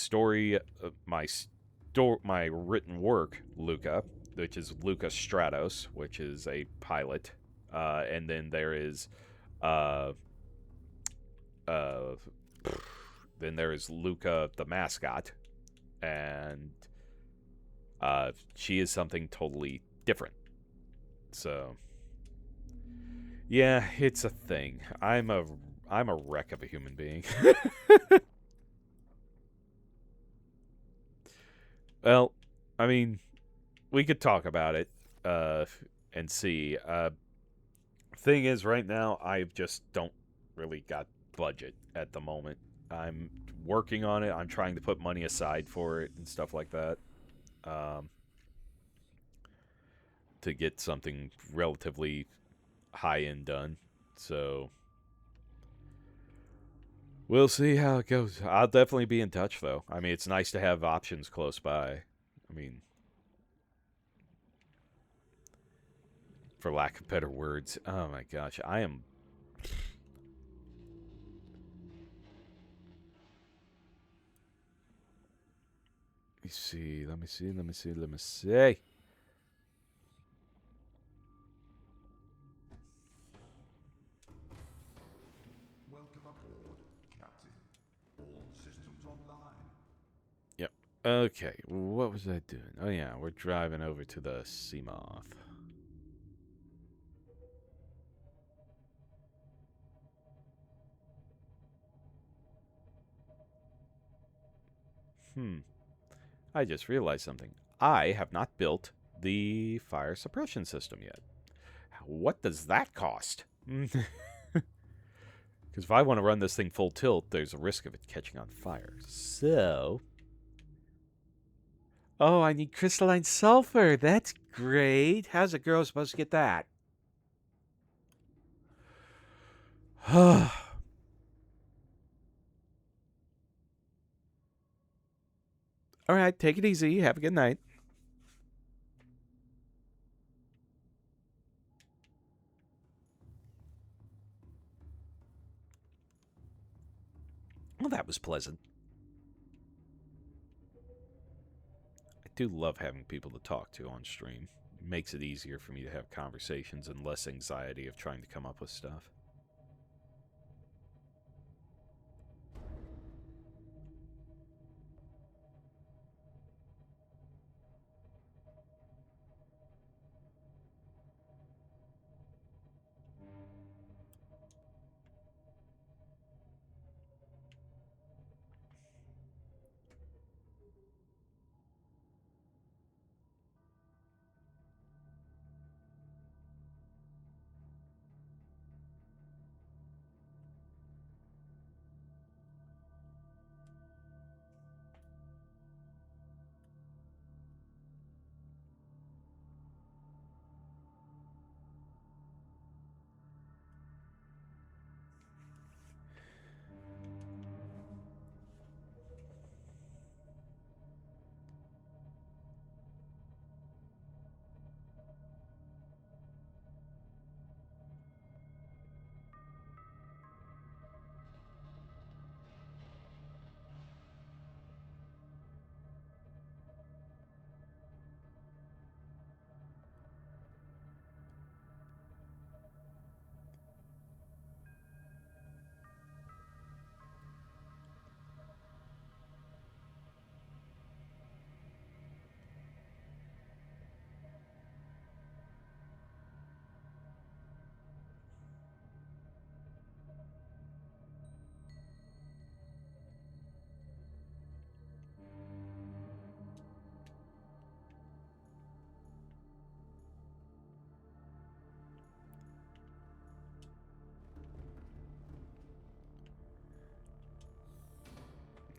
my written work, Luca, which is Luca Stratos, which is a pilot. And then there is... Uh, uh, then there is Luca the mascot, and she is something totally different. So, yeah, it's a thing. I'm a wreck of a human being. Well, I mean, we could talk about it and see. Thing is, right now, I just don't really got budget at the moment. I'm working on it. I'm trying to put money aside for it and stuff like that. To get something relatively high end done. So we'll see how it goes. I'll definitely be in touch, though. I mean, it's nice to have options close by. I mean, for lack of better words. Oh my gosh, I am. Let me see. Let me see. Let me see. Let me see. Welcome aboard, Captain. All systems online. Yep. Okay. What was I doing? Oh yeah, we're driving over to the Seamoth. I just realized something. I have not built the fire suppression system yet. What does that cost? Because if I want to run this thing full tilt, there's a risk of it catching on fire. So... Oh, I need crystalline sulfur. That's great. How's a girl supposed to get that? All right, take it easy. Have a good night. Well, that was pleasant. I do love having people to talk to on stream. It makes it easier for me to have conversations and less anxiety of trying to come up with stuff.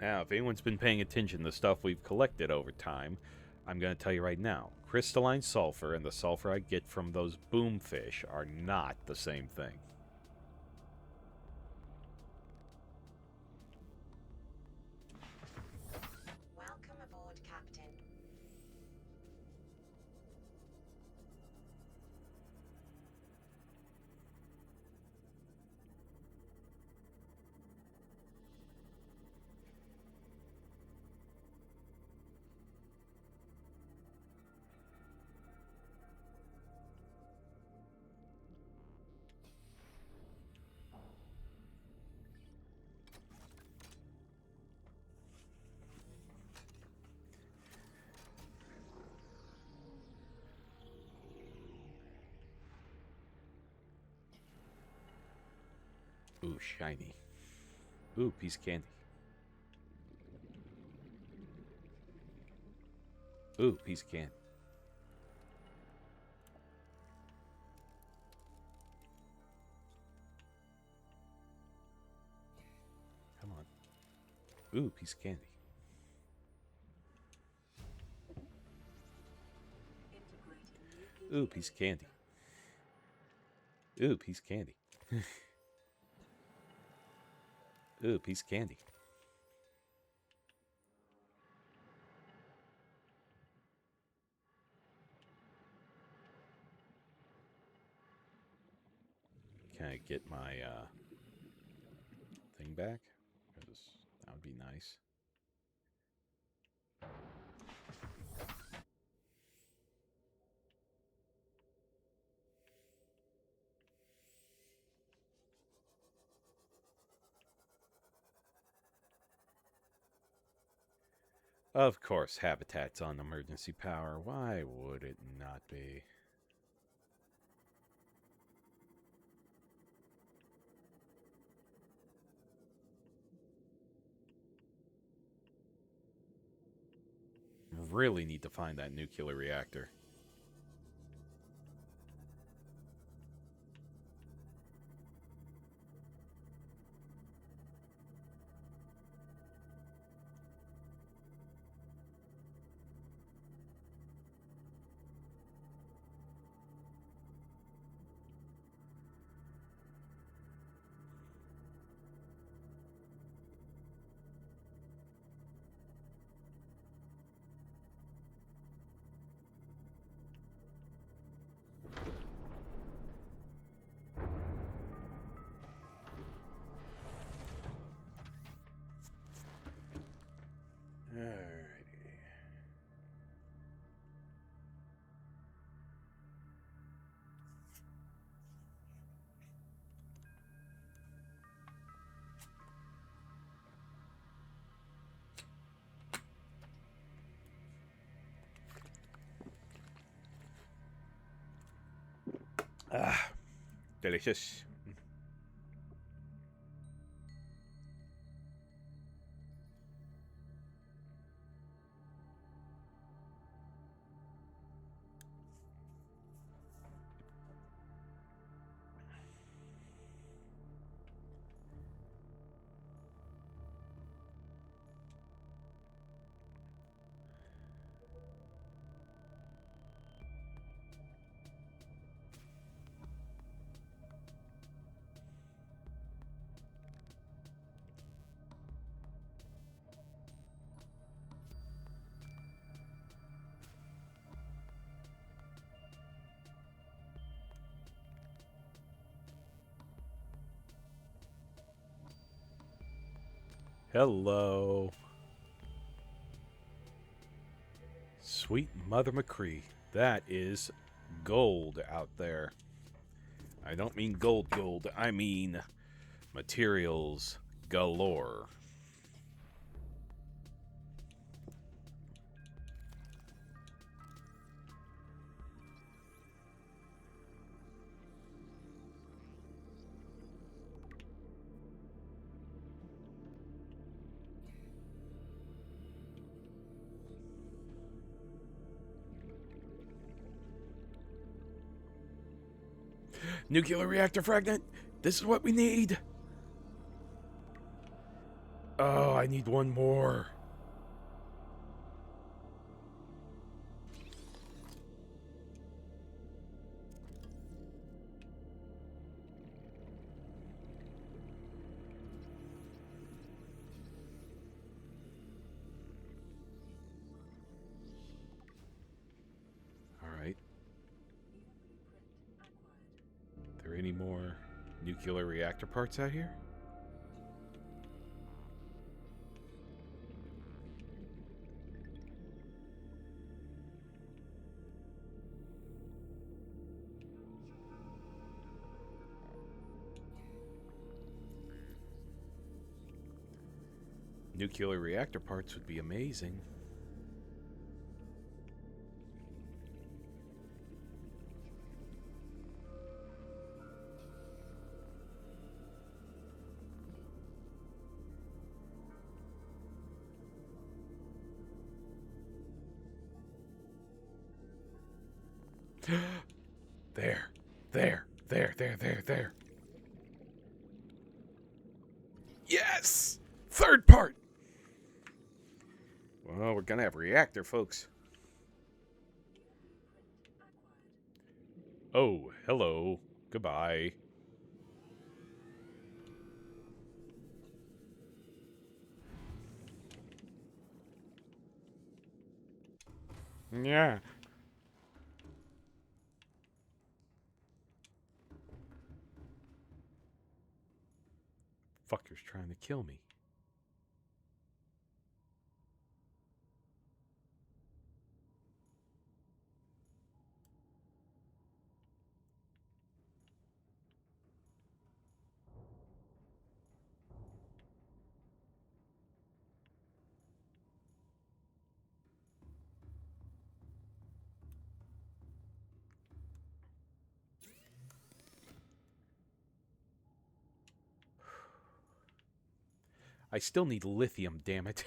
Now, if anyone's been paying attention to the stuff we've collected over time, I'm going to tell you right now, crystalline sulfur and the sulfur I get from those boomfish are not the same thing. Welcome aboard, Captain. Ooh, shiny. Ooh, piece of candy. Ooh, piece of candy. Come on. Ooh, piece of candy. Ooh, piece of candy. Ooh, piece of candy. Ooh, piece of candy. Can I get my thing back? Because that would be nice. Of course, habitat's on emergency power. Why would it not be? Really need to find that nuclear reactor. Alrighty. Ah, delicious. Hello. Sweet Mother McCree. That is gold out there. I don't mean gold, I mean materials galore. Nuclear reactor fragment. This is what we need. Oh, I need one more. All right. Are there any more nuclear reactor parts out here? Nuclear reactor parts would be amazing. There. Yes! Third part! Well, we're gonna have reactor, folks. Oh, hello. Goodbye. Yeah. Fucker's trying to kill me. I still need lithium, damn it.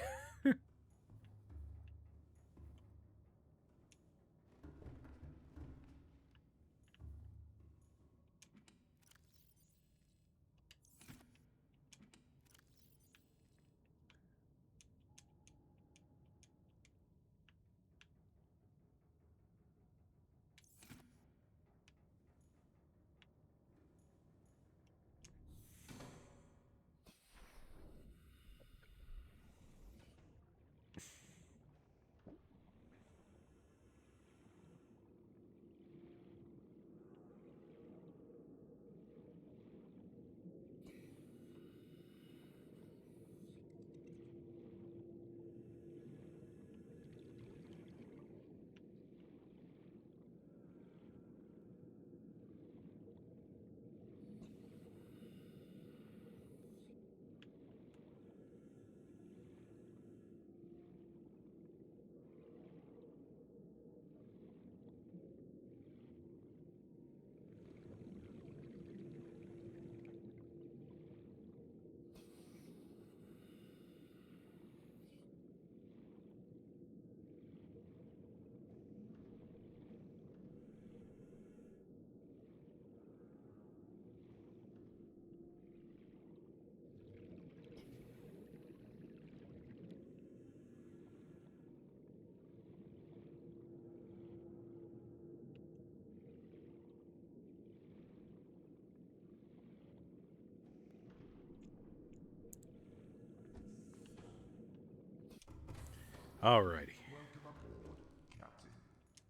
Alrighty. Welcome aboard, Captain.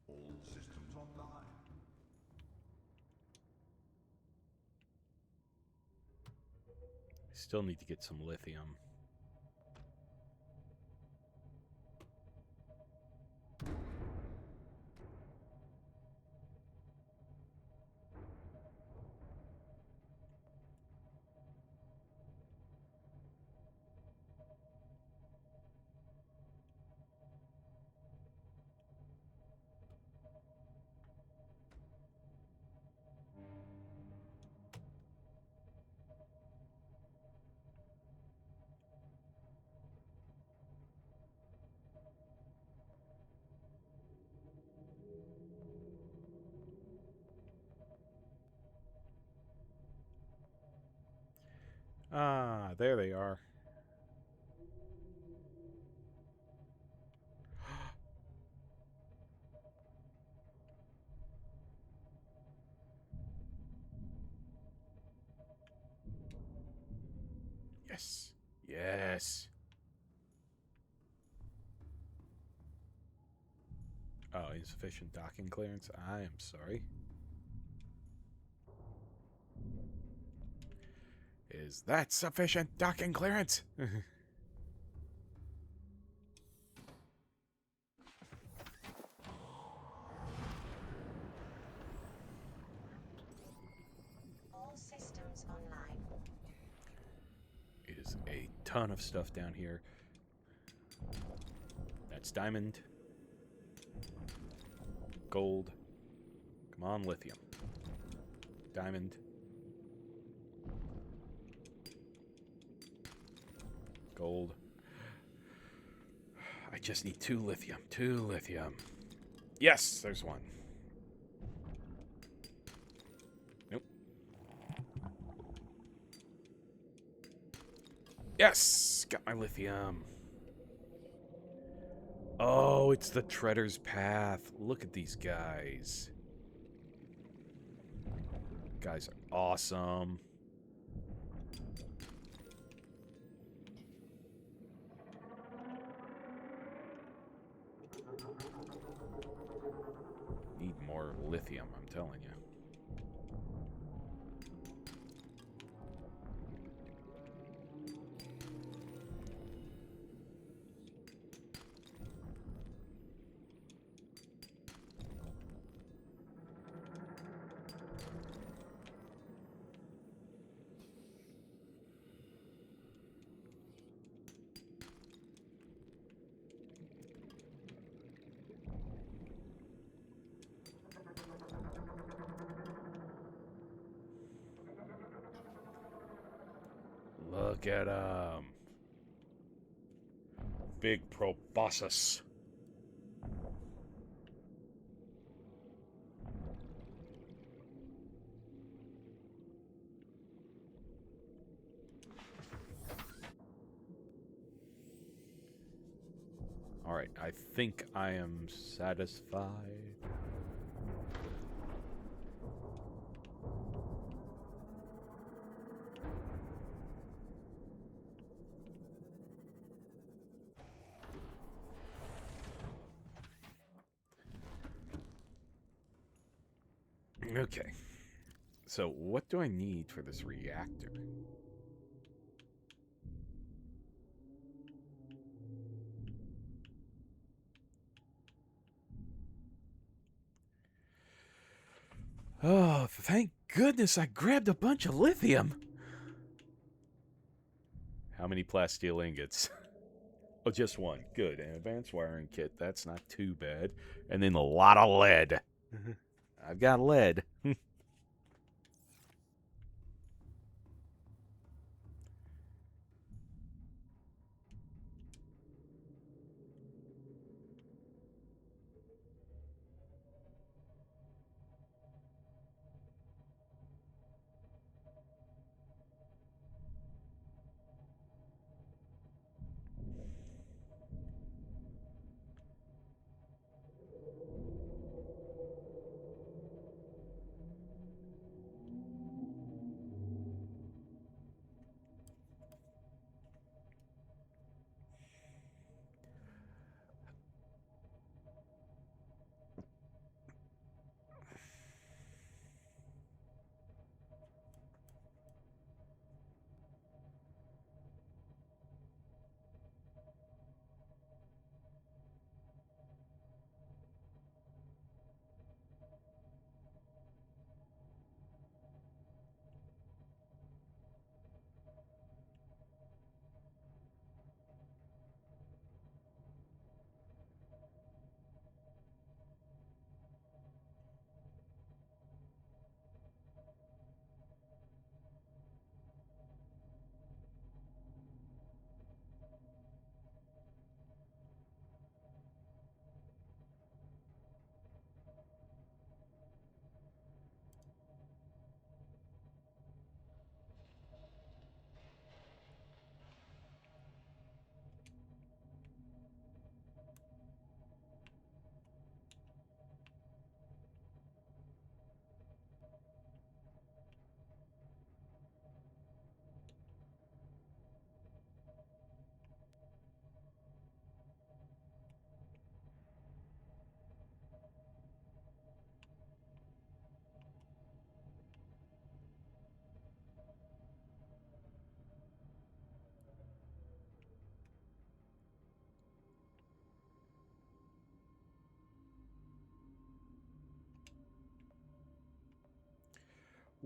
All systems online. Still need to get some lithium. Ah, there they are. Yes. Oh, insufficient docking clearance? I am sorry. Is that sufficient docking clearance? All systems online. It is a ton of stuff down here. That's diamond. Gold. Come on, lithium. Diamond. Gold. I just need 2 lithium. 2 lithium. Yes, there's one. Nope. Yes! Got my lithium. Oh, it's the Treader's Path. Look at these guys. Guys are awesome. Need more lithium, I'm telling you. Look at him. Big proboscis. Alright, I think I am satisfied. Okay. So, what do I need for this reactor? Oh, thank goodness I grabbed a bunch of lithium. How many plasteel ingots? Oh, just one. Good. An advanced wiring kit. That's not too bad. And then a lot of lead. I've got lead.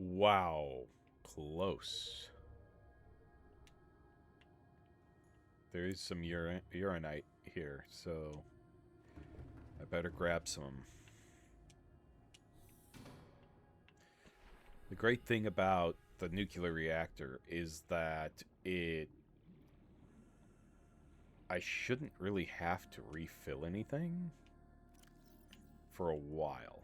Wow. Close. There is some uranite here, so I better grab some. The great thing about the nuclear reactor is that I shouldn't really have to refill anything for a while.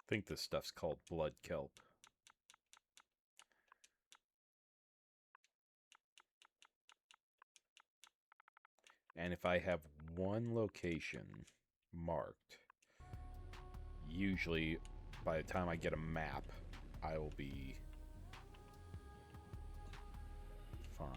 I think this stuff's called blood kelp. And if I have one location marked, usually by the time I get a map, I will be fine.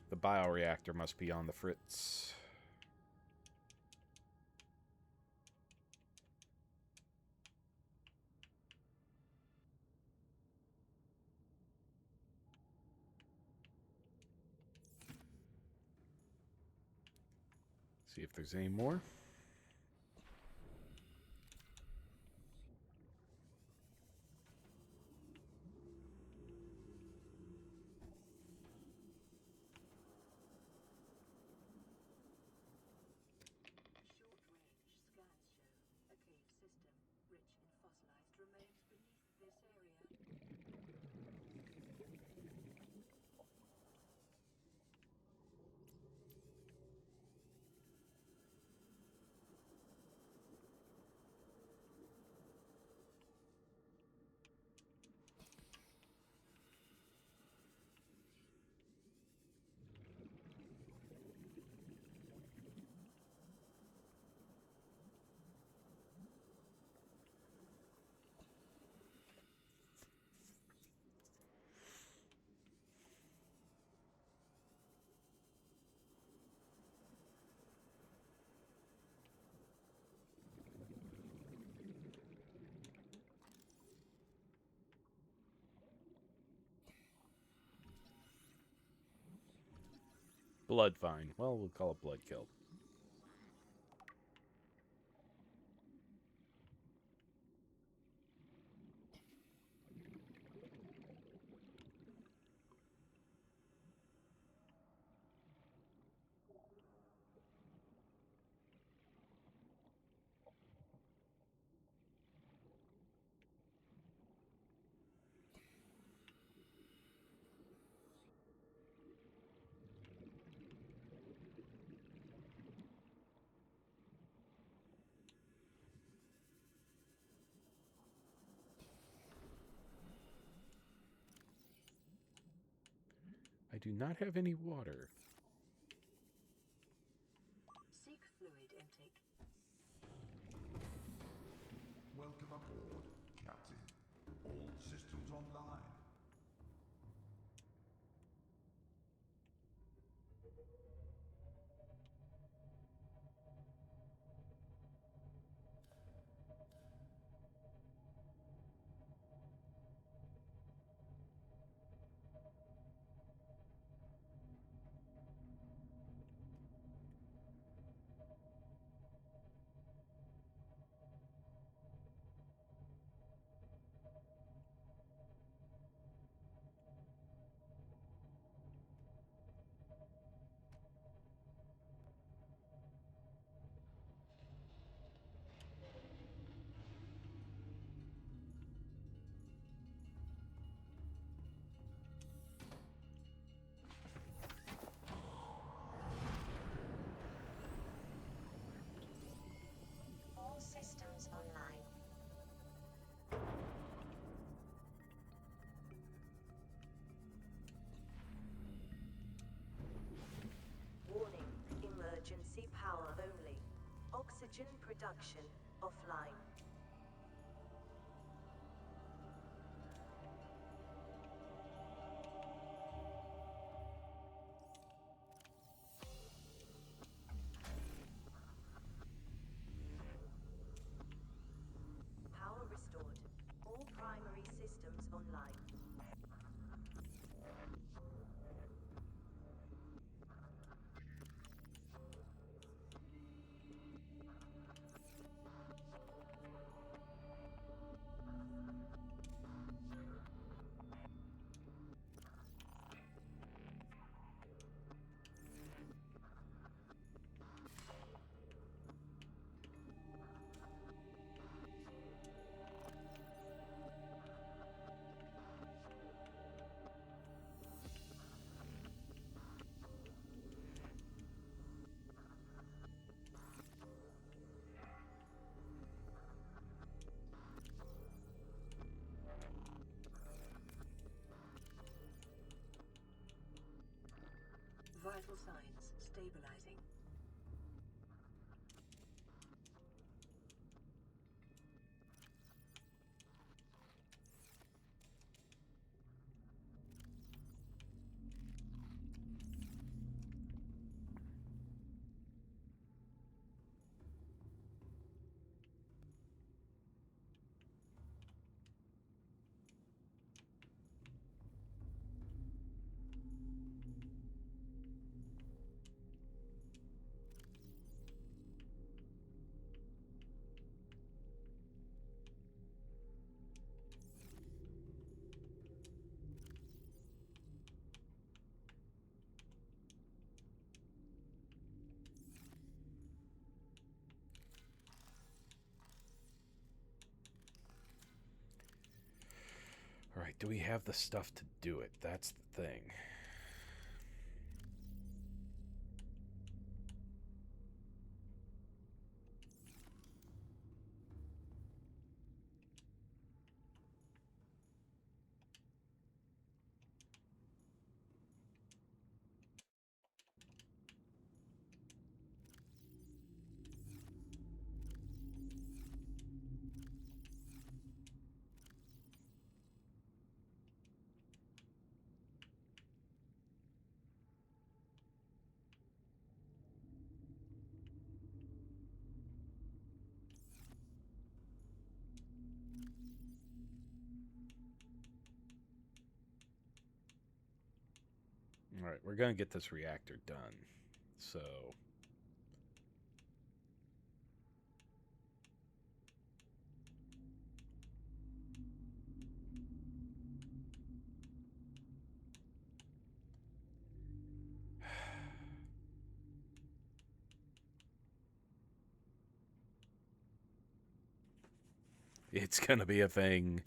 The bioreactor must be on the fritz. See if there's any more. Short-range scans show a cave system rich in fossilized remains beneath this area. Blood vine. Well, we'll call it blood kelp. I do not have any water. Seek fluid intake. Welcome aboard, Captain. All systems online. Oxygen production offline. Power restored. All primary systems online. Vital signs stabilizing. Alright, do we have the stuff to do it? That's the thing. Alright, we're going to get this reactor done. So... It's gonna be a thing.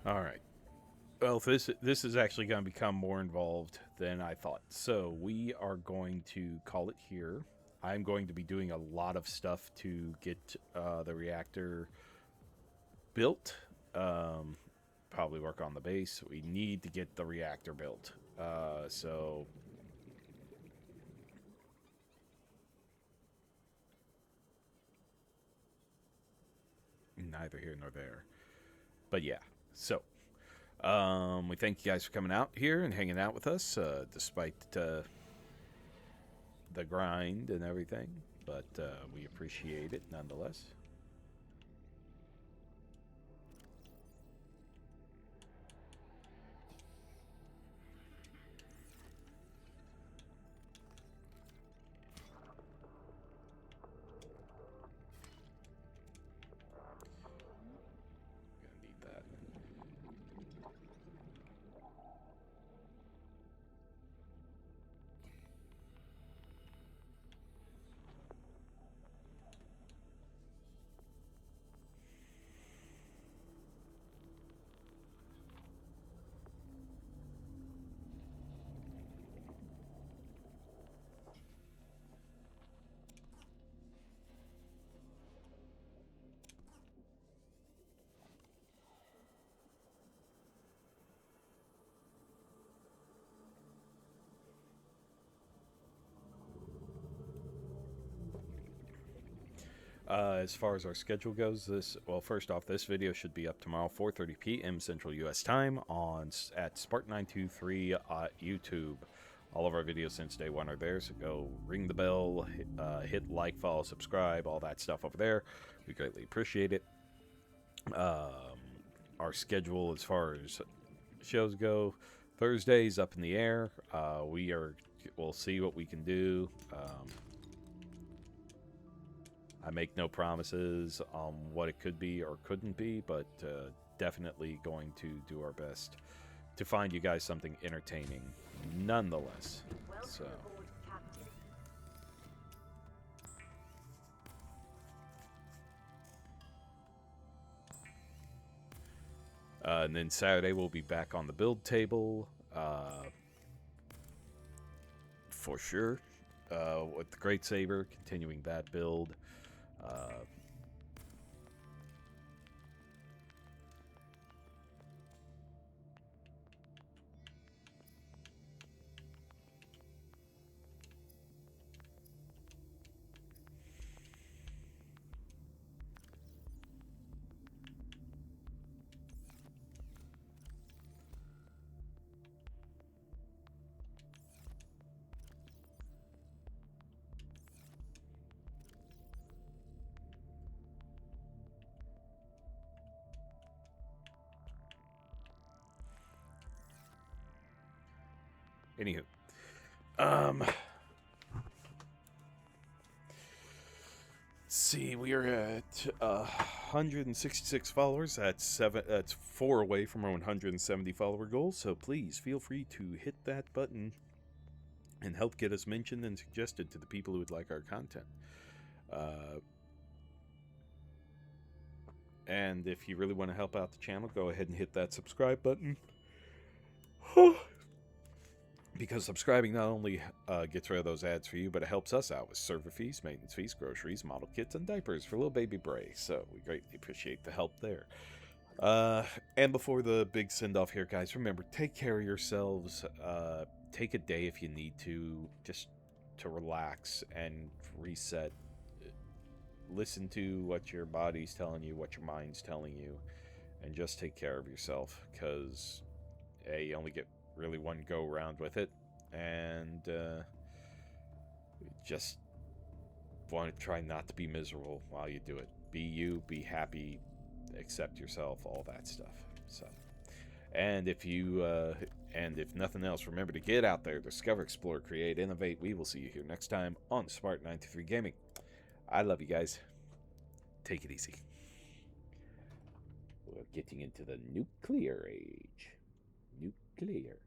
Alright. Well, this is actually going to become more involved than I thought. So we are going to call it here. I'm going to be doing a lot of stuff to get the reactor built. Probably work on the base. We need to get the reactor built. So neither here nor there. But yeah, so we thank you guys for coming out here and hanging out with us, despite the grind and everything. But we appreciate it nonetheless. Gonna need that. As far as our schedule goes, first off, this video should be up tomorrow, 4:30 p.m. Central U.S. time at Spark923 YouTube. All of our videos since day one are there, so go ring the bell, hit like, follow, subscribe, all that stuff over there. We greatly appreciate it. Our schedule as far as shows go, Thursday's up in the air. We'll see what we can do. I make no promises on what it could be or couldn't be, but definitely going to do our best to find you guys something entertaining nonetheless. Welcome So, aboard, Captain. and then Saturday we'll be back on the build table for sure with the Great Saber, continuing that build. Anywho, see, we are at 166 followers. That's 4 away from our 170 follower goal. So please feel free to hit that button and help get us mentioned and suggested to the people who would like our content. And if you really want to help out the channel, go ahead and hit that subscribe button. Because subscribing not only gets rid of those ads for you, but it helps us out with server fees, maintenance fees, groceries, model kits, and diapers for little baby Bray. So we greatly appreciate the help there. And before the big send-off here, guys, remember, take care of yourselves. Take a day if you need to, just to relax and reset. Listen to what your body's telling you, what your mind's telling you, and just take care of yourself, because you only get really one go round with it, and just want to try not to be miserable while you do it. Be you, be happy, accept yourself, all that stuff. So, and if nothing else, remember to get out there, discover, explore, create, innovate. We will see you here next time on Spark93 Gaming. I love you guys. Take it easy. We're getting into the nuclear age. Nuclear.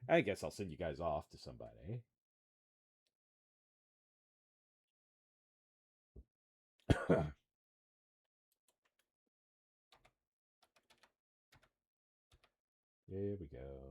I guess I'll send you guys off to somebody. Here we go.